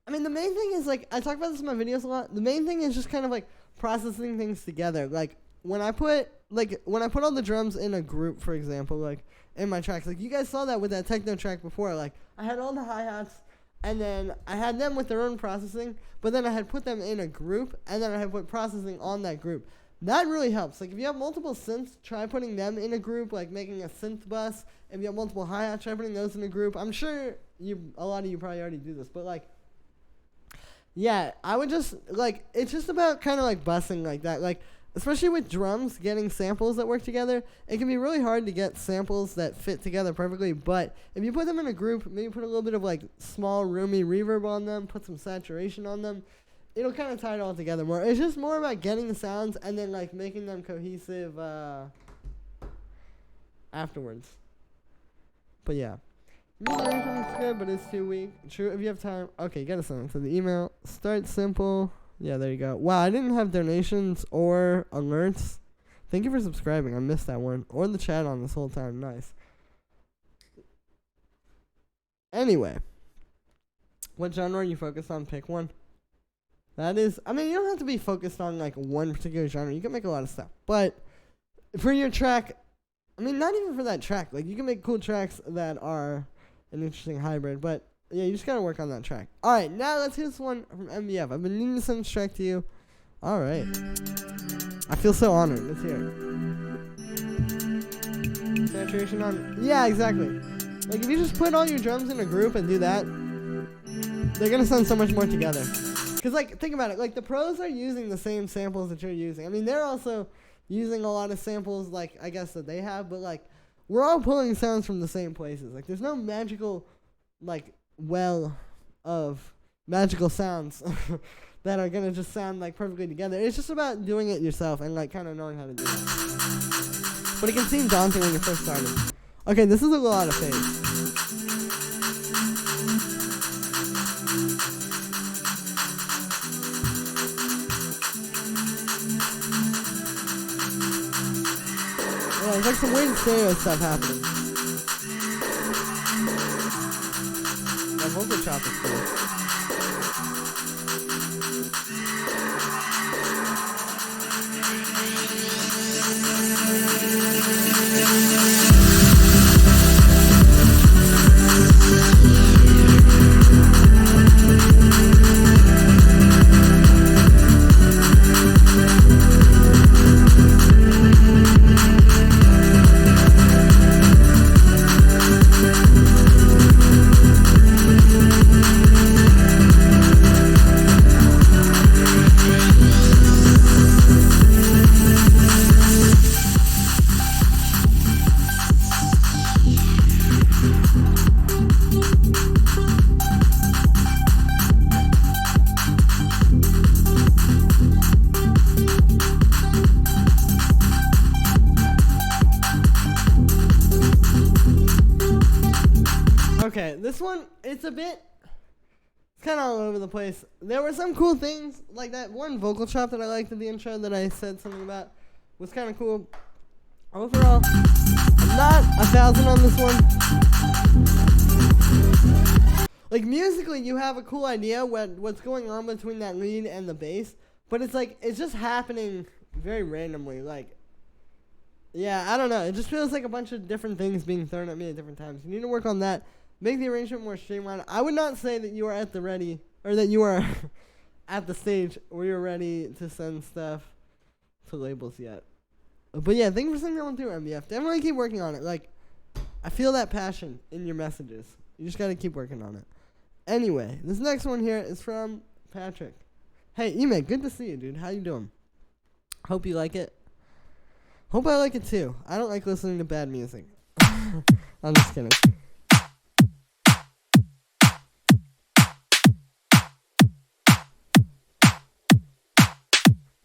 Speaker 1: I mean, the main thing is, like, I talk about this in my videos a lot. The main thing is just kind of, like, processing things together. Like, when I put all the drums in a group, for example, like, in my tracks, like, you guys saw that with that techno track before. Like, I had all the hi-hats, and then I had them with their own processing, but then I had put them in a group, and then I had put processing on that group. That really helps. Like, if you have multiple synths, try putting them in a group, like making a synth bus. If you have multiple hi-hats, try putting those in a group. I'm sure a lot of you probably already do this, but, like, yeah, I would just, like, it's just about kind of, like, bussing like that. Like, especially with drums, getting samples that work together, it can be really hard to get samples that fit together perfectly, but if you put them in a group, maybe put a little bit of, like, small, roomy reverb on them, put some saturation on them, it'll kind of tie it all together more. It's just more about getting the sounds and then, like, making them cohesive afterwards. But, yeah. It's good, but it's too weak. True, if you have time. Okay, you gotta send it to the email. Start simple. Yeah, there you go. Wow, I didn't have donations or alerts. Thank you for subscribing. I missed that one. Or the chat on this whole time. Nice. Anyway. What genre are you focused on? Pick one. That is, I mean, you don't have to be focused on, like, one particular genre. You can make a lot of stuff. But for your track, I mean, not even for that track. Like, you can make cool tracks that are an interesting hybrid, but yeah, you just gotta work on that track. Alright, now let's hear this one from MBF. I've been needing to send this track to you. Alright. I feel so honored. Let's hear it. Saturation on. Yeah, exactly. Like, if you just put all your drums in a group and do that, they're gonna sound so much more together. Because, like, think about it. Like, the pros are using the same samples that you're using. I mean, they're also using a lot of samples, like, I guess that they have, but, like, we're all pulling sounds from the same places. Like, there's no magical, like, well of magical sounds that are gonna just sound, like, perfectly together. It's just about doing it yourself and, like, kind of knowing how to do it. But it can seem daunting when you're first starting. Okay, this is a lot of phase. Yeah, there's, like, some weird stereo stuff happening. That vocal chop is cool. Okay, this one, it's kind of all over the place. There were some cool things, like that one vocal chop that I liked in the intro that I said something about was kind of cool. Overall, I'm not 1,000 on this one. Like, musically, you have a cool idea what's going on between that lead and the bass, but it's like, it's just happening very randomly. Like, yeah, I don't know. It just feels like a bunch of different things being thrown at me at different times. You need to work on that. Make the arrangement more streamlined. I would not say that you are at the ready, or that you are at the stage where you're ready to send stuff to labels yet. But yeah, thank you for sending that one through, MBF. Definitely keep working on it. Like, I feel that passion in your messages. You just gotta keep working on it. Anyway, this next one here is from Patrick. Hey, Ime, good to see you, dude. How you doing? Hope you like it. Hope I like it too. I don't like listening to bad music. I'm just kidding.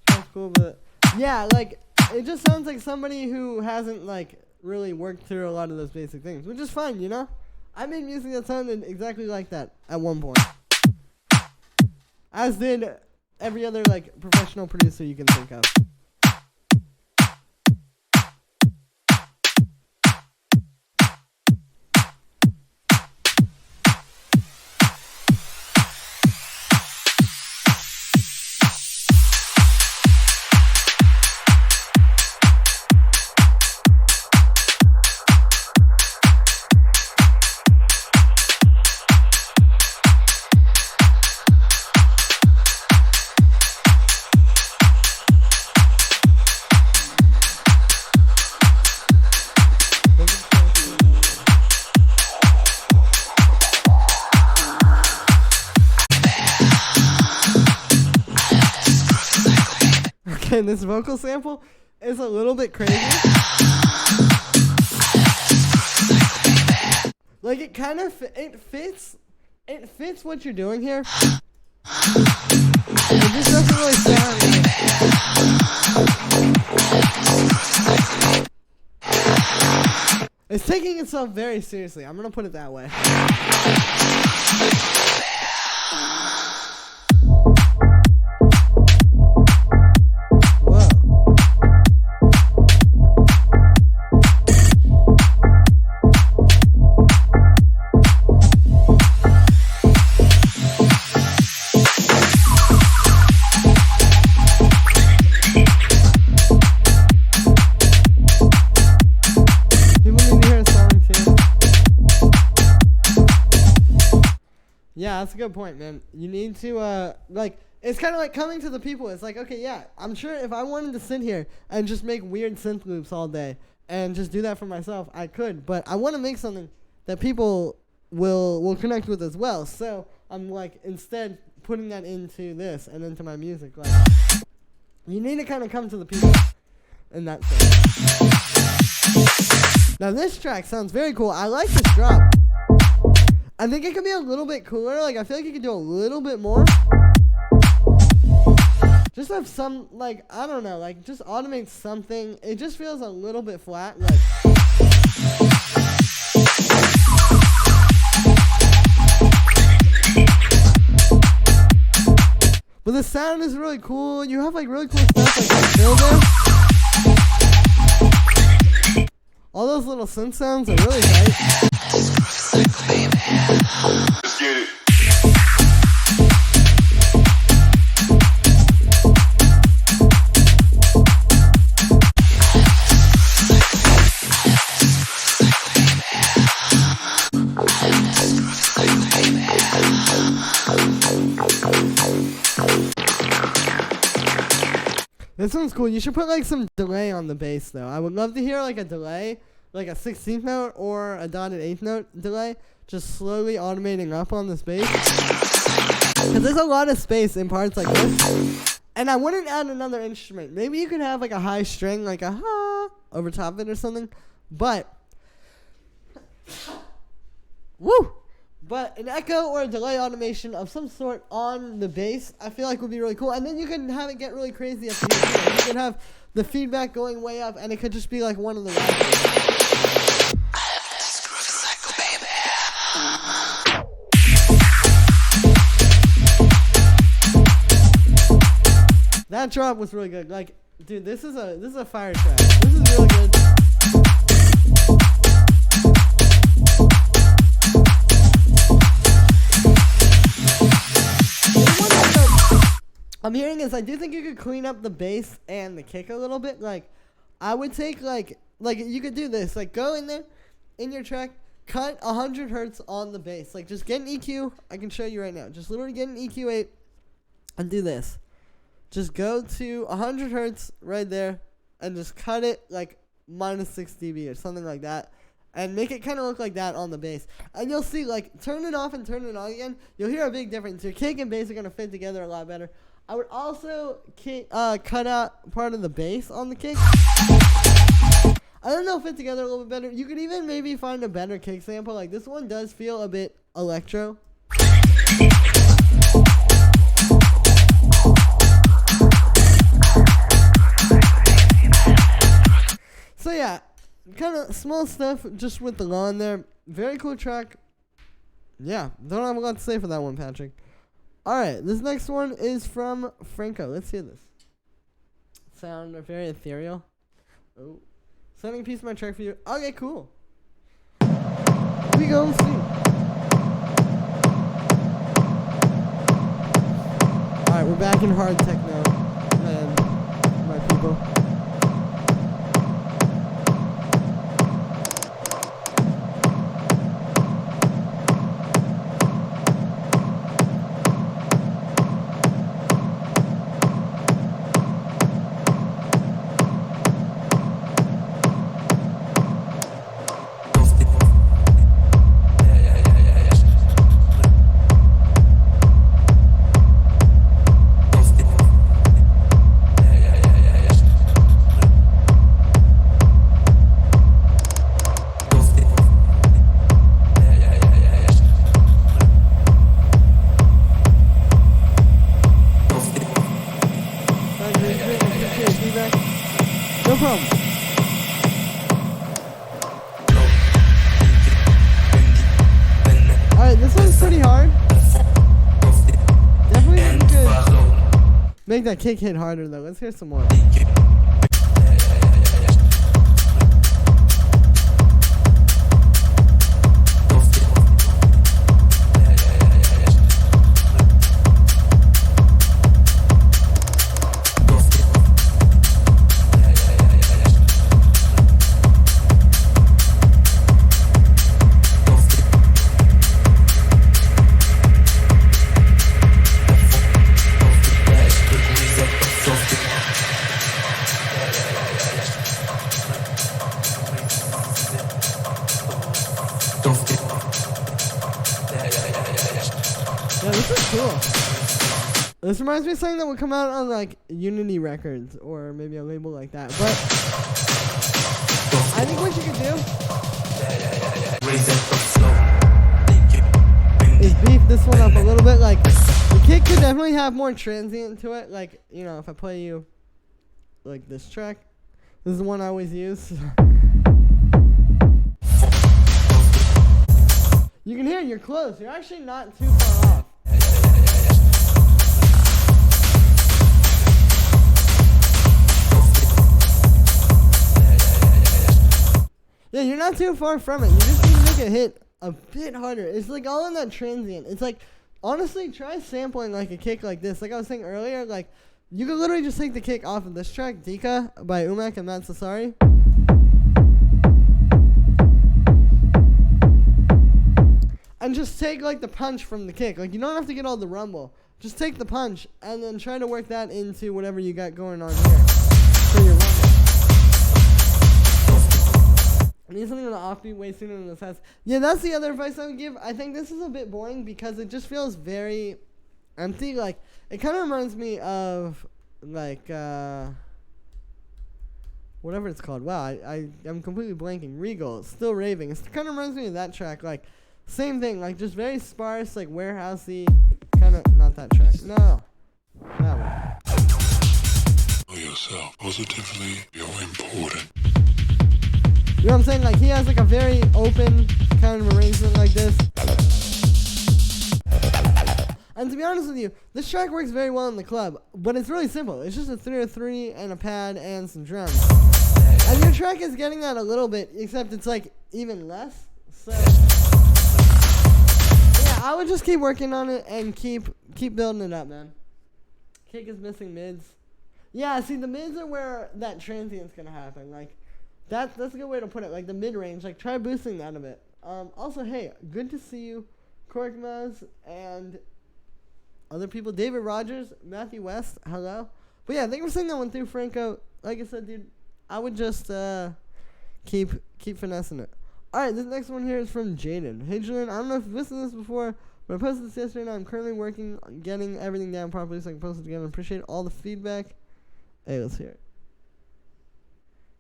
Speaker 1: Sounds cool, but yeah, like, it just sounds like somebody who hasn't, like, really worked through a lot of those basic things, which is fine, you know? I made music that sounded exactly like that at one point. As did every other, like, professional producer you can think of. And this vocal sample is a little bit crazy. Like, it kind of it fits what you're doing here. It just doesn't really sound like. It's taking itself very seriously. I'm gonna put it that way. Yeah, that's a good point, man. You need to, like, it's kind of like coming to the people. It's like, okay, yeah, I'm sure if I wanted to sit here and just make weird synth loops all day and just do that for myself, I could. But I want to make something that people will connect with as well. So I'm, like, instead putting that into this and into my music. Like, you need to kind of come to the people in that sense. Now, this track sounds very cool. I like this drop. I think it could be a little bit cooler. Like, I feel like you could do a little bit more. Just have some, like, I don't know, like, just automate something. It just feels a little bit flat. Like, but the sound is really cool. You have, like, really cool stuff like that fill there. All those little synth sounds are really tight.
Speaker 2: Let's get it.
Speaker 1: This one's cool. You should put, like, some delay on the bass, though. I would love to hear, like, a delay, like a 16th note or a dotted 8th note delay, just slowly automating up on this bass. Because there's a lot of space in parts like this. And I wouldn't add another instrument. Maybe you could have, like, a high string, like a ha over top of it or something. But, woo! But an echo or a delay automation of some sort on the bass, I feel like would be really cool. And then you can have it get really crazy at the end. You can have the feedback going way up, and it could just be like one of the rappers. That drop was really good. Like, dude, this is a fire track. This is really good. I'm hearing is I do think you could clean up the bass and the kick a little bit. Like, I would take like you could do this. Like, go in there, in your track, cut 100 hertz on the bass. Like, just get an EQ. I can show you right now. Just literally get an EQ8 and do this. Just go to 100 hertz right there and just cut it like minus 6 dB or something like that. And make it kind of look like that on the bass. And you'll see, like, turn it off and turn it on again. You'll hear a big difference. Your kick and bass are going to fit together a lot better. I would also cut out part of the bass on the kick. I don't know, fit together a little bit better. You could even maybe find a better kick sample. Like, this one does feel a bit electro. So yeah, kind of small stuff just with the lawn there. Very cool track. Yeah, don't have a lot to say for that one, Patrick. Alright, this next one is from Franco. Let's hear this. Sound very ethereal. Oh. Sending a piece of my track for you. Okay, cool. We go see. Alright, we're back in hard techno. Man, my people. No problem. Alright, this one's pretty hard. Definitely think you could make that kick hit harder though. Let's hear some more. Yeah, this is cool. This reminds me of something that would come out on like Unity Records or maybe a label like that. But I think what you could do is beef this one up a little bit. Like, the kick could definitely have more transient to it. Like, you know, if I play you like this track, this is the one I always use. You can hear you're close. You're actually not too far off. Yeah, you're not too far from it. You just need to make it hit a bit harder. It's like all in that transient. It's like, honestly, try sampling like a kick like this. Like I was saying earlier, like, you could literally just take the kick off of this track, Dika by Umek and Matt Sassari. And just take like the punch from the kick. Like, you don't have to get all the rumble. Just take the punch and then try to work that into whatever you got going on here for your rumble. I need something in the offbeat way sooner than this has. Yeah, that's the other advice I would give. I think this is a bit boring because it just feels very empty. Like, it kind of reminds me of like whatever it's called. Wow, I'm completely blanking. Regal, Still Raving. It kind of reminds me of that track. Like, same thing, like just very sparse, like warehousey, kind of, not that track. No, that one.
Speaker 2: Tell yourself positively, you're important.
Speaker 1: You know what I'm saying? Like, he has like a very open kind of arrangement like this. And to be honest with you, this track works very well in the club, but it's really simple. It's just a 303 and a pad and some drums. And your track is getting that a little bit, except it's like even less. So yeah, I would just keep working on it and keep building it up, man. Kick is missing mids. Yeah, see, the mids are where that transient's gonna happen. Like, that's a good way to put it. Like the mid range, like try boosting that a bit. Also, hey, good to see you, Korkmaz, and other people. David Rogers, Matthew West, hello. But yeah, thank you for sending that one through, Franco. Like I said, dude, I would just keep finessing it. All right, this next one here is from Jaden. Hey, Julian, I don't know if you've listened to this before, but I posted this yesterday, and I'm currently working on getting everything down properly so I can post it again. I appreciate all the feedback. Hey, let's hear it.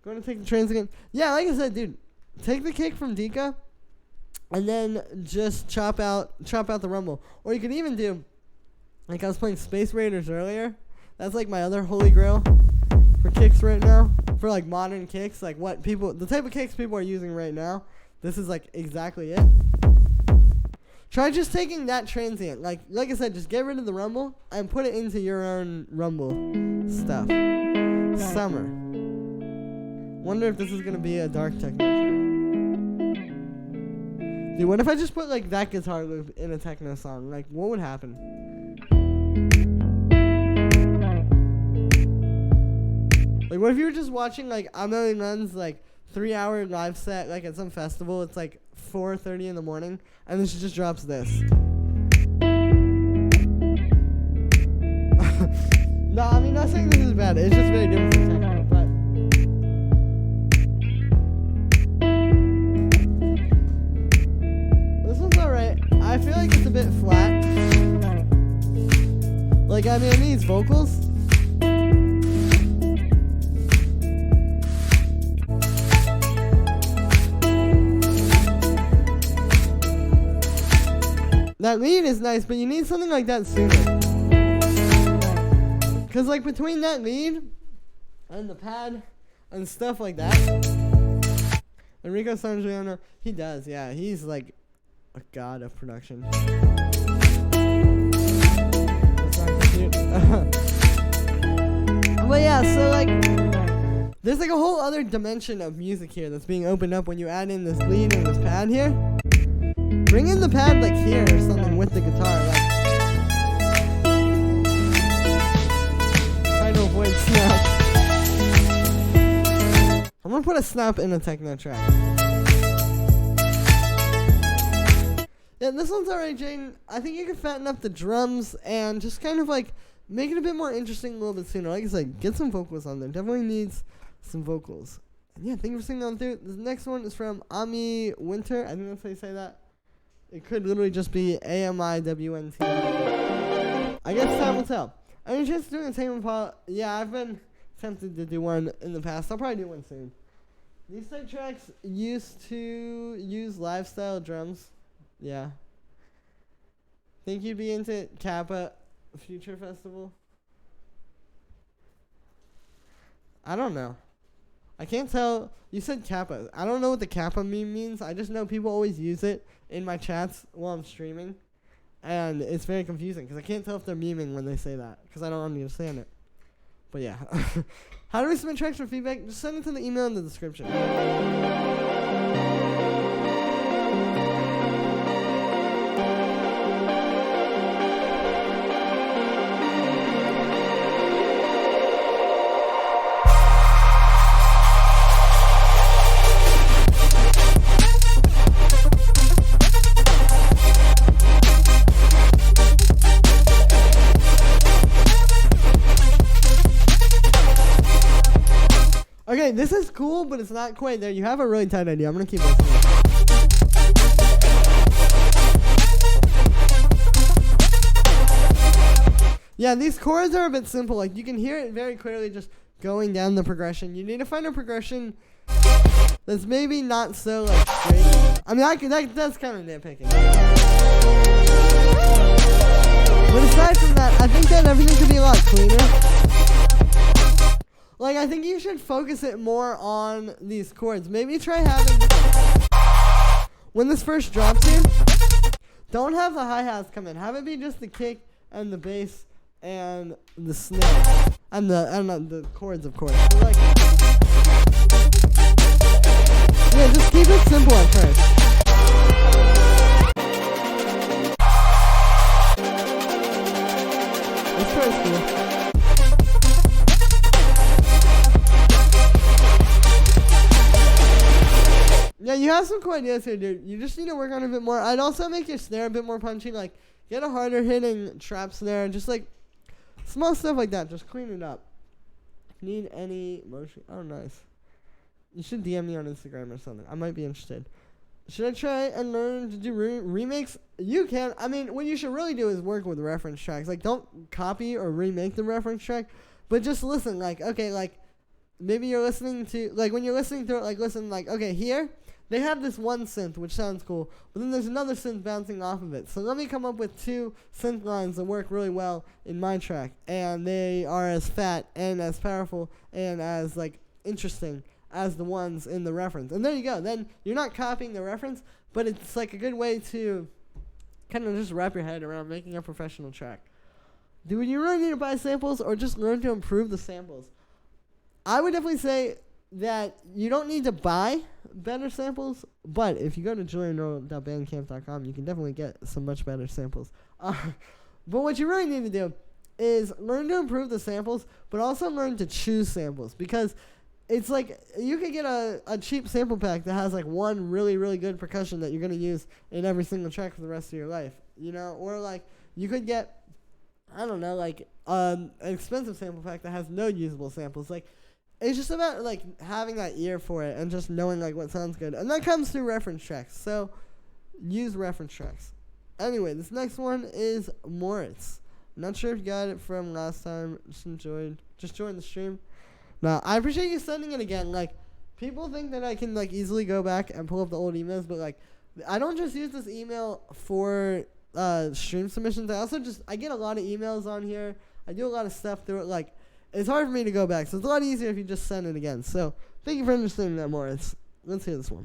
Speaker 1: Going to take the trains again. Yeah, like I said, dude, take the kick from Dika, and then just chop out the rumble. Or you could even do, like I was playing Space Raiders earlier. That's like my other holy grail for kicks right now. For like modern kicks, like the type of kicks people are using right now. This is like exactly it. Try just taking that transient. Like I said, just get rid of the rumble and put it into your own rumble stuff. Summer. Wonder if this is gonna be a dark techno track. Dude, what if I just put like that guitar loop in a techno song? Like, what would happen? Like, what if you were just watching like Amelie Nunn's like 3-hour live set like at some festival? It's like 4:30 in the morning, and then she just drops this. No, I mean, not saying this is bad. It's just very different from techno, but this one's alright. I feel like it's a bit flat. Like, I mean, it needs vocals. That lead is nice, but you need something like that sooner. Because, like, between that lead and the pad and stuff like that, Enrico Sangiano, he does, yeah. He's, like, a god of production. But, yeah, so, like, there's, like, a whole other dimension of music here that's being opened up when you add in this lead and this pad here. Bring in the pad like here or something with the guitar. Like, try to avoid snap. I'm gonna put a snap in a techno track. Yeah, this one's alright, Jaden. I think you can fatten up the drums and just kind of like make it a bit more interesting a little bit sooner. Like I said, get some vocals on there. Definitely needs some vocals. And yeah, thank you for singing on through. This next one is from Ami Winter. I think that's how you say that. It could literally just be AMIWNT. I guess time will tell. I mean, just doing a Tame Impala. Yeah, I've been tempted to do one in the past. I'll probably do one soon. These type tracks used to use lifestyle drums. Yeah. Think you'd be into Kappa Future Festival? I don't know. I can't tell. You said Kappa. I don't know what the Kappa meme means. I just know people always use it in my chats while I'm streaming. And it's very confusing because I can't tell if they're memeing when they say that because I don't understand it. But yeah. How do we submit tracks for feedback? Just send it to the email in the description. Okay, this is cool, but it's not quite there. You have a really tight idea. I'm going to keep listening. Yeah, these chords are a bit simple. Like, you can hear it very clearly just going down the progression. You need to find a progression that's maybe not so, like, straight. I mean, that's kind of nitpicking. But aside from that, I think that everything could be a lot cleaner. Like, I think you should focus it more on these chords. Maybe try having, when this first drops in, don't have the hi-hats come in. Have it be just the kick and the bass and the snare and the chords, of course. So like, yeah, just keep it simple at first. This part is cool. Yeah, you have some cool ideas here, dude. You just need to work on it a bit more. I'd also make your snare a bit more punchy. Like, get a harder hitting trap snare. Just, like, small stuff like that. Just clean it up. Need any motion? Oh, nice. You should DM me on Instagram or something. I might be interested. Should I try and learn to do remakes? You can. I mean, what you should really do is work with reference tracks. Like, don't copy or remake the reference track, but just listen. Like, okay, like, maybe you're listening to, like, when you're listening to it, like, listen, like, okay, here, they have this one synth, which sounds cool, but then there's another synth bouncing off of it. So let me come up with 2 synth lines that work really well in my track, and they are as fat and as powerful and as, like, interesting as the ones in the reference. And there you go. Then you're not copying the reference, but it's, like, a good way to kind of just wrap your head around making a professional track. Do you really need to buy samples or just learn to improve the samples? I would definitely say that you don't need to buy better samples, but if you go to julienearlesubmissions.bandcamp.com, you can definitely get some much better samples. But what you really need to do is learn to improve the samples, but also learn to choose samples, because it's like you could get a cheap sample pack that has like one really, really good percussion that you're going to use in every single track for the rest of your life, you know, or like you could get, I don't know, like an expensive sample pack that has no usable samples. Like, it's just about, like, having that ear for it and just knowing, like, what sounds good. And that comes through reference tracks. So, use reference tracks. Anyway, this next one is Moritz. Not sure if you got it from last time. Just joined the stream. Now, I appreciate you sending it again. Like, people think that I can, like, easily go back and pull up the old emails. But, like, I don't just use this email for stream submissions. I get a lot of emails on here. I do a lot of stuff through it, like, it's hard for me to go back, so it's a lot easier if you just send it again. So, thank you for understanding that more. Let's hear this one.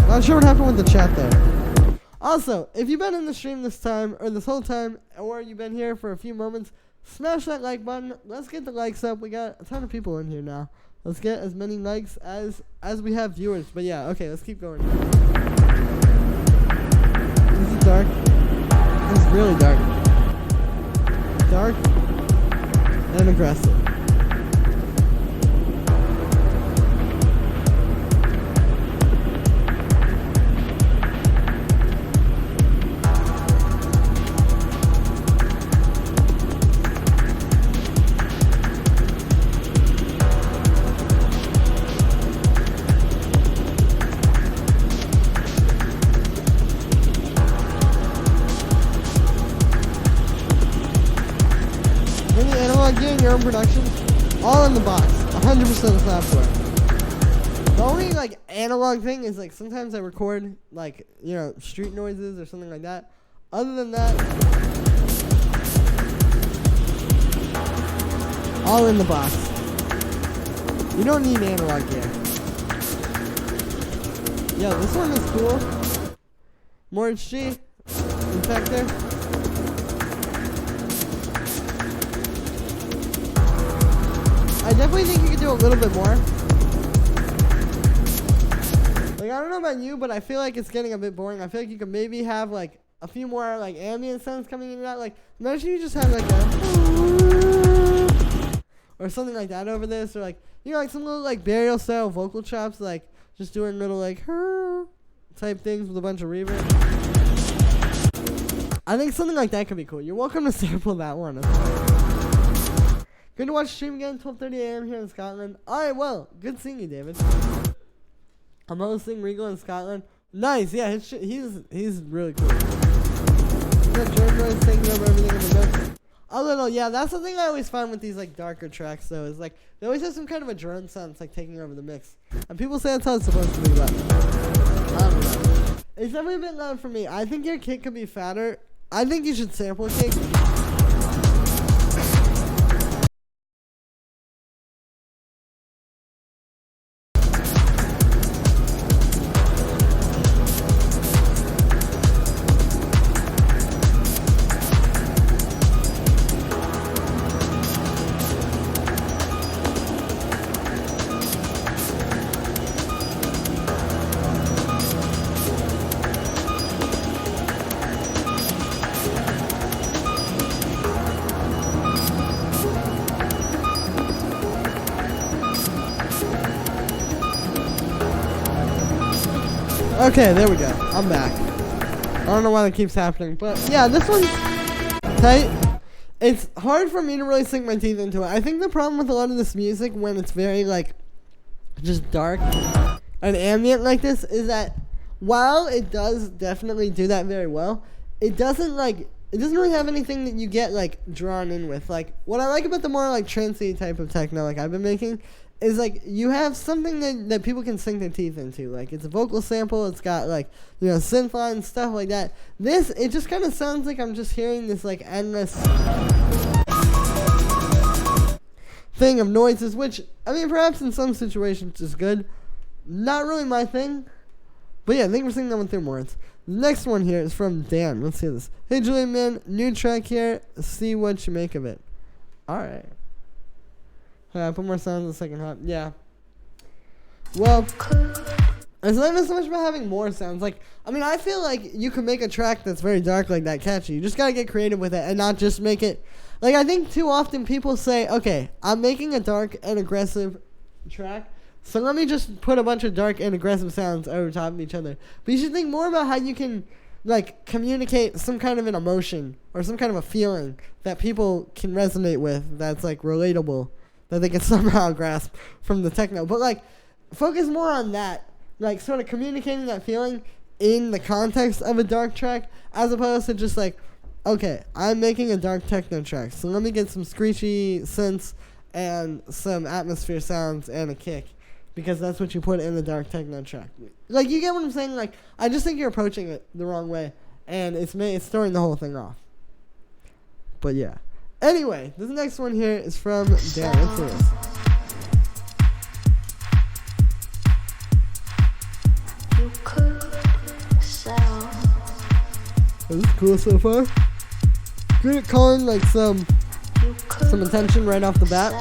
Speaker 1: Not sure what happened with the chat there. Also, if you've been in the stream this time, or this whole time, or you've been here for a few moments, smash that like button. Let's get the likes up. We got a ton of people in here now. Let's get as many likes as we have viewers. But yeah, okay, let's keep going. This is dark. This is really dark. Dark and aggressive. Your own production, all in the box, 100% of software. The only like analog thing is like sometimes I record like, you know, street noises or something like that. Other than that, all in the box. You don't need analog gear. Yo, this one is cool. More G, Infector. I definitely think you could do a little bit more. Like, I don't know about you, but I feel like it's getting a bit boring. I feel like you could maybe have, like, a few more, like, ambient sounds coming in and out. Like, imagine you just have, like, a... or something like that over this. Or, like, you know, like, some little, like, burial-style vocal chops. Like, just doing little, like, type things with a bunch of reverb. I think something like that could be cool. You're welcome to sample that one. Good to watch stream again, 12:30 a.m. here in Scotland. Alright, well, good seeing you, David. I'm hosting Regal in Scotland. Nice, yeah, he's really cool. George Roy's taking over everything in the notes. A little, yeah, that's the thing I always find with these, like, darker tracks, though, is, like, they always have some kind of a drone sound that's, like, taking over the mix. And people say that's how it's supposed to be, but I don't know. It's definitely a bit loud for me. I think your kick could be fatter. I think you should sample a kick. Okay, there we go. I'm back. I don't know why that keeps happening, but yeah, this one's tight. It's hard for me to really sink my teeth into it. I think the problem with a lot of this music when it's very like just dark and ambient like this is that while it does definitely do that very well, it doesn't really have anything that you get like drawn in with. Like what I like about the more like trancey type of techno like I've been making is like you have something that people can sink their teeth into. Like it's a vocal sample, it's got like, you know, synth lines, stuff like that. This, it just kind of sounds like I'm just hearing this like endless thing of noises, which I mean perhaps in some situations is good. Not really my thing. But yeah, I think we're seeing that one through more. The next one here is from Dan. Let's hear this. Hey Julian, man, new track here. See what you make of it. Alright. Put more sounds in the second half. Yeah. Well, it's not even so much about having more sounds. Like, I mean, I feel like you can make a track that's very dark like that catchy. You just gotta get creative with it and not just make it. Like, I think too often people say, okay, I'm making a dark and aggressive track, so let me just put a bunch of dark and aggressive sounds over top of each other. But you should think more about how you can, like, communicate some kind of an emotion or some kind of a feeling that people can resonate with that's, like, relatable, that they can somehow grasp from the techno. But, like, focus more on that, like, sort of communicating that feeling in the context of a dark track as opposed to just, like, okay, I'm making a dark techno track, so let me get some screechy synths and some atmosphere sounds and a kick. Because that's what you put in the dark techno track. Like, you get what I'm saying? Like, I just think you're approaching it the wrong way. And it's throwing the whole thing off. But, yeah. Anyway, this next one here is from Dan. Let's do this.
Speaker 4: You could sell.
Speaker 1: Oh, this is cool so far. Good at calling, like, some attention right off the bat.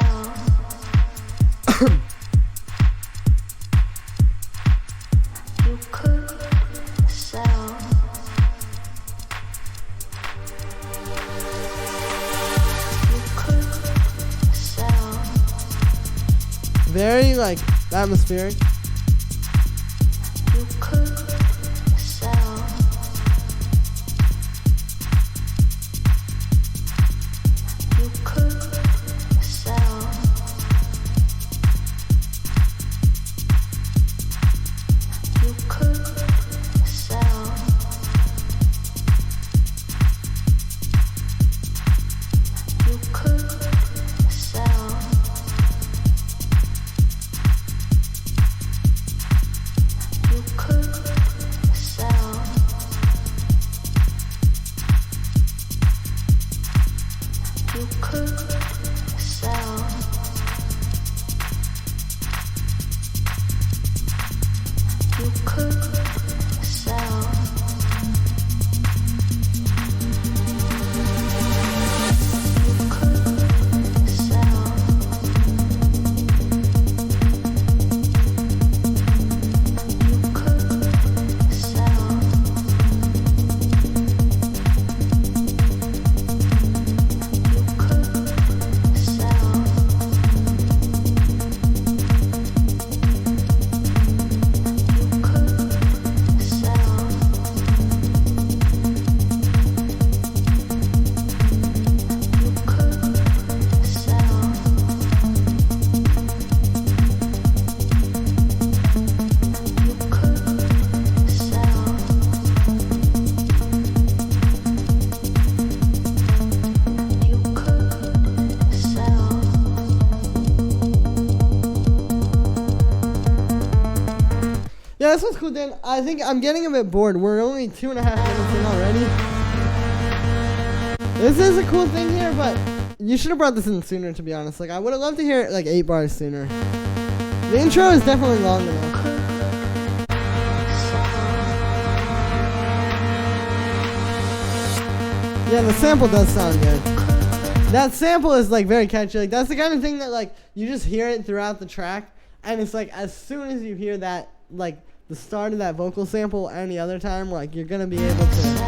Speaker 1: Very, like, atmospheric.
Speaker 4: You could sell. You could sell. You could sell. You could sell. You could sell. You could sell. You could sell. You could sell. You could sell. You could sell. You could sell. You could sell. You could sell. You could sell.
Speaker 1: Yeah, this one's cool, Dan. I think I'm getting a bit bored. We're only 2.5 minutes in already. This is a cool thing here, but you should have brought this in sooner, to be honest. Like, I would have loved to hear it, like, 8 bars sooner. The intro is definitely long enough. Yeah, the sample does sound good. That sample is, like, very catchy. Like, that's the kind of thing that, like, you just hear it throughout the track, and it's, like, as soon as you hear that, like, the start of that vocal sample any other time, like, you're gonna be able to...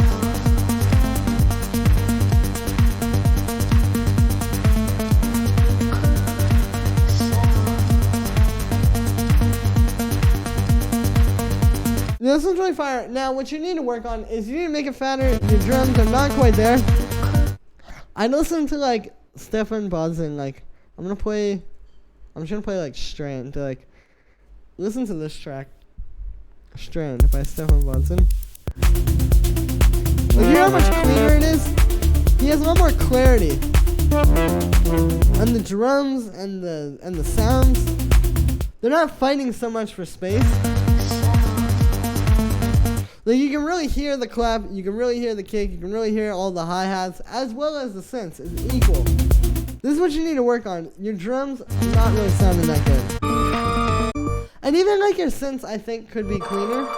Speaker 1: Yeah, this one's really fire. Now, what you need to work on is you need to make it fatter. Your drums are not quite there. I listen to like Stefan Bodzin. Like, I'm just gonna play like Strand. To like, listen to this track, Strand by Stefan Bodzin. Like, you hear how much cleaner it is? He has a lot more clarity. And the drums and the sounds, they're not fighting so much for space. Like, you can really hear the clap, you can really hear the kick, you can really hear all the hi-hats, as well as the synths. It's equal. This is what you need to work on. Your drums are not really sounding that good. And even like your synths, I think, could be cleaner.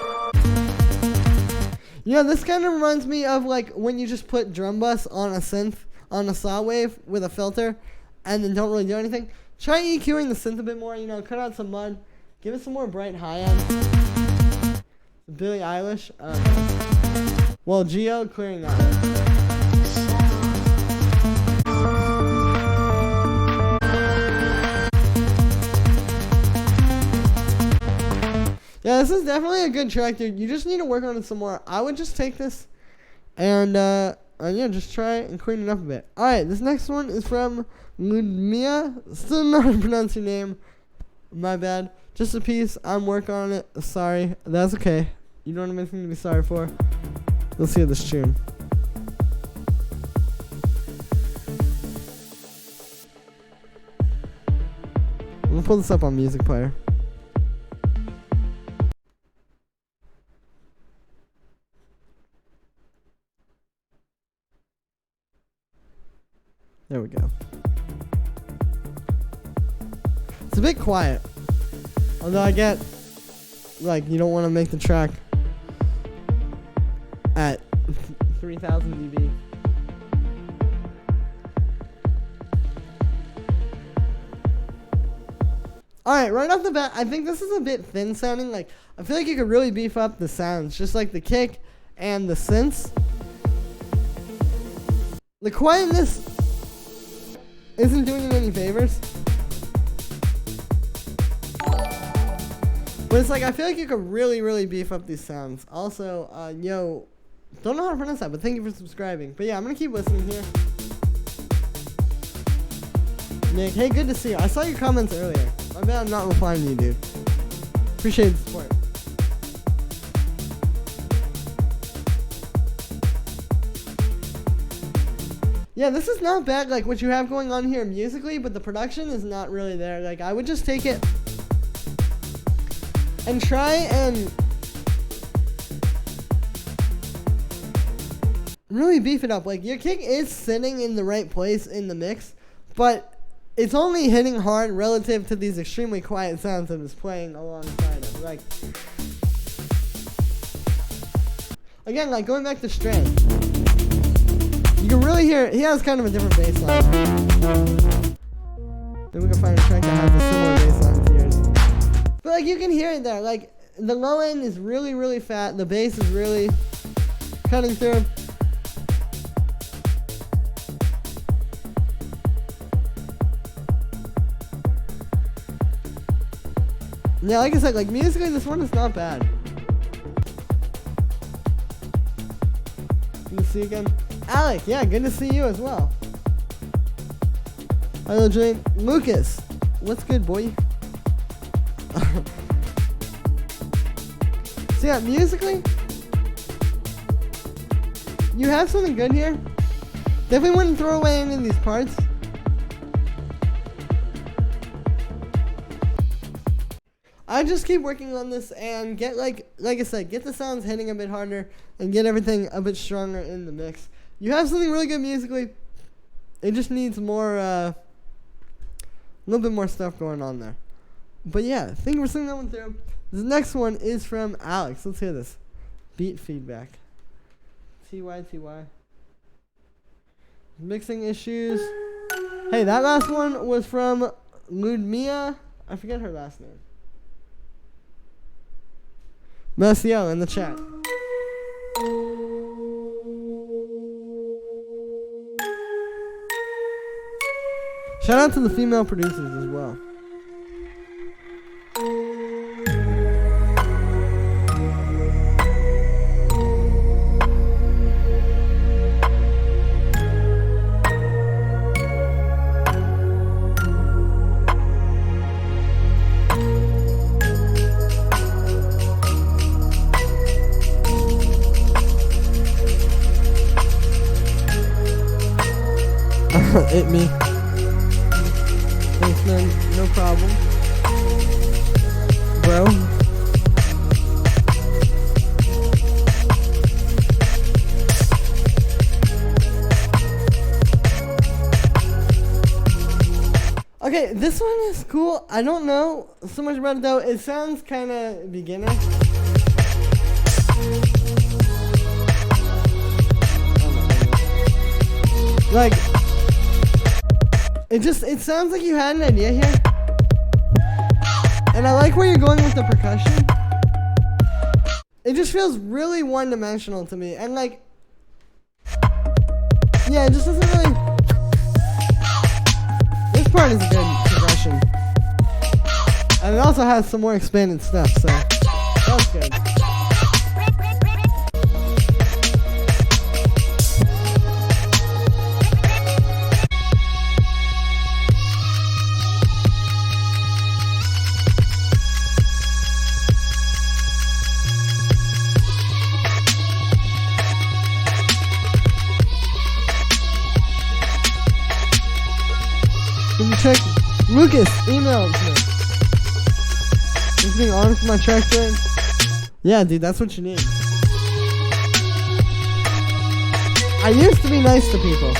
Speaker 1: You know, this kind of reminds me of like when you just put drum bus on a synth, on a saw wave with a filter, and then don't really do anything. Try EQing the synth a bit more, you know, cut out some mud, give it some more bright hi-hats. Billie Eilish. Well, Geo clearing that one. Yeah, this is definitely a good track, dude. You just need to work on it some more. I would just take this and yeah, just try it and clean it up a bit. Alright, this next one is from Ludmilla. Still not how to pronounce your name. My bad. Just a piece. I'm working on it. Sorry. That's okay. You don't have anything to be sorry for. Let's hear this tune. I'm gonna pull this up on Music Player. There we go. It's a bit quiet. Although I get, like, you don't want to make the track at 3000 dB. Alright, right off the bat, I think this is a bit thin sounding. Like, I feel like you could really beef up the sounds, just like the kick and the synths. The quietness isn't doing it any favors. But it's like, I feel like you could really, really beef up these sounds. Also, yo, don't know how to pronounce that, but thank you for subscribing. But yeah, I'm gonna keep listening here. Nick, hey, good to see you. I saw your comments earlier. My bad I'm not replying to you, dude. Appreciate the support. Yeah, this is not bad, like, what you have going on here musically, but the production is not really there. Like, I would just take it and try and really beef it up. Like, your kick is sitting in the right place in the mix, but it's only hitting hard relative to these extremely quiet sounds that it's playing alongside it. Like, again, like, going back to Strand, you can really hear, he has kind of a different bass line. Then we can find a track that has a similar bass line to yours. But like, you can hear it there. Like, the low end is really, really fat. The bass is really cutting through. Yeah, like I said, like, musically, this one is not bad. Good to see you again. Alec, yeah, good to see you as well. Hello, Jane. Lucas, what's good, boy? So yeah, musically, you have something good here. Definitely wouldn't throw away any of these parts. I just keep working on this and get, like I said, get the sounds hitting a bit harder and get everything a bit stronger in the mix. You have something really good musically. It just needs more, a little bit more stuff going on there. But yeah, thank you for seeing that one through. This next one is from Alex. Let's hear this. Beat feedback. TY. Mixing issues. Hey, that last one was from Ludmilla. I forget her last name. Marciel in the chat. Shout out to the female producers as well. it me. Thanks, man. No problem. Bro. Okay, this one is cool. I don't know so much about it though. It sounds kind of beginner. Like, it sounds like you had an idea here. And I like where you're going with the percussion. It just feels really one-dimensional to me. And like, yeah, it just doesn't really... This part is a good progression. And it also has some more expanded stuff, so that's good. Can you check Lucas email to me? Just being honest with my track thing. Yeah, dude, that's what you need. I used to be nice to people,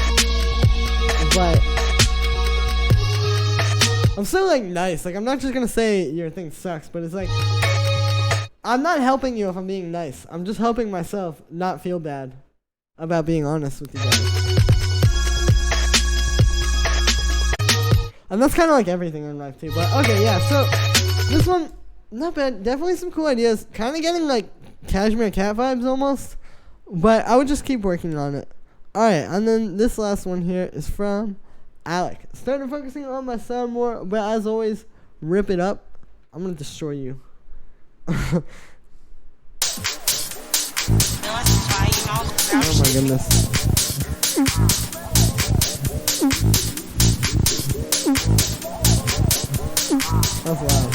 Speaker 1: but I'm still like nice. Like, I'm not just gonna say your thing sucks, but it's like I'm not helping you if I'm being nice. I'm just helping myself not feel bad about being honest with you guys. And that's kind of like everything in life too. But okay, yeah. So this one, not bad. Definitely some cool ideas. Kind of getting like Cashmere Cat vibes almost. But I would just keep working on it. Alright, and then this last one here is from Alec. Started focusing on my sound more, but as always, rip it up. I'm gonna destroy you. Oh my goodness. That's loud.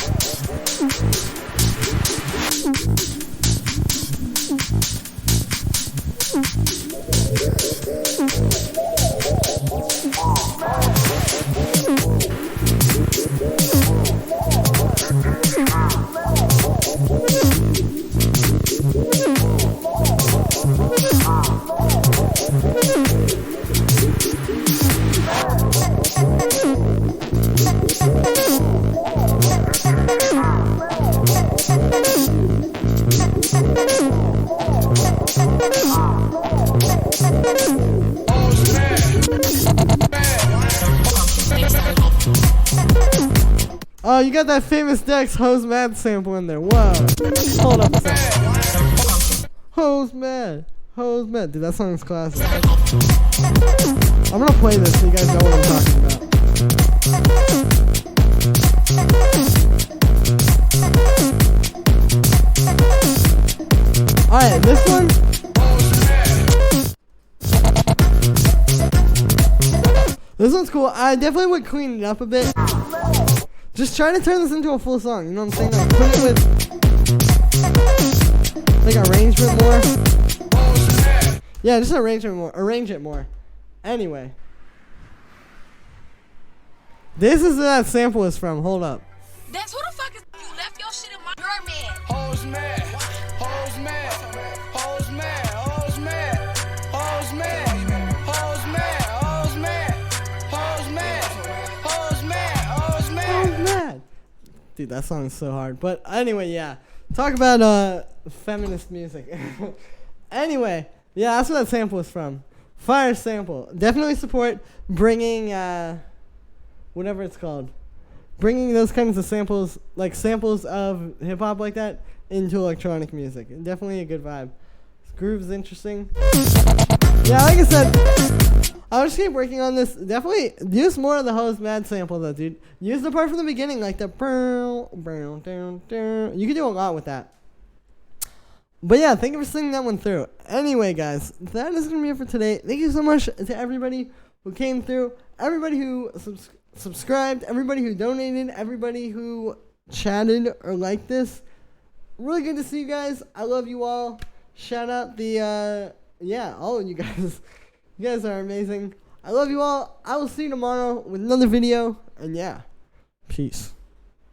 Speaker 1: Oh, you got that famous Dex Hose Mad sample in there. Whoa. Hold up a second. Hose Mad. Hose Mad. Dude, that song is classic. I'm gonna play this so you guys know what I'm talking about. Alright, this one. This one's cool. I definitely would clean it up a bit. Just try to turn this into a full song, you know what I'm saying? Like, put it with, like, arrangement more. Yeah, just arrangement more. Arrange it more. Anyway. This is where that sample is from. Hold up.
Speaker 5: That's who the fuck is you left your shit in my merman.
Speaker 6: Hoes mad, hoes mad, hoes mad, hoes mad, hoes mad, hoes mad, hoes mad, hoes mad, hoes mad, hoes mad.
Speaker 1: Mad. Dude, that song is so hard. But anyway, yeah. Talk about feminist music. Anyway, yeah, that's where that sample is from. Fire sample. Definitely support bringing whatever it's called. Bringing those kinds of samples, like samples of hip hop like that, into electronic music. Definitely a good vibe. This groove's interesting. Yeah, like I said, I'll just keep working on this. Definitely use more of the Hose Mad sample though, dude. Use the part from the beginning, like the you can do a lot with that. But yeah, thank you for singing that one through. Anyway, guys, that is going to be it for today. Thank you so much to everybody who came through, everybody who subscribed, everybody who donated, everybody who chatted or liked this. Really good to see you guys. I love you all. Shout out the, all of you guys. You guys are amazing. I love you all. I will see you tomorrow with another video. And yeah, peace.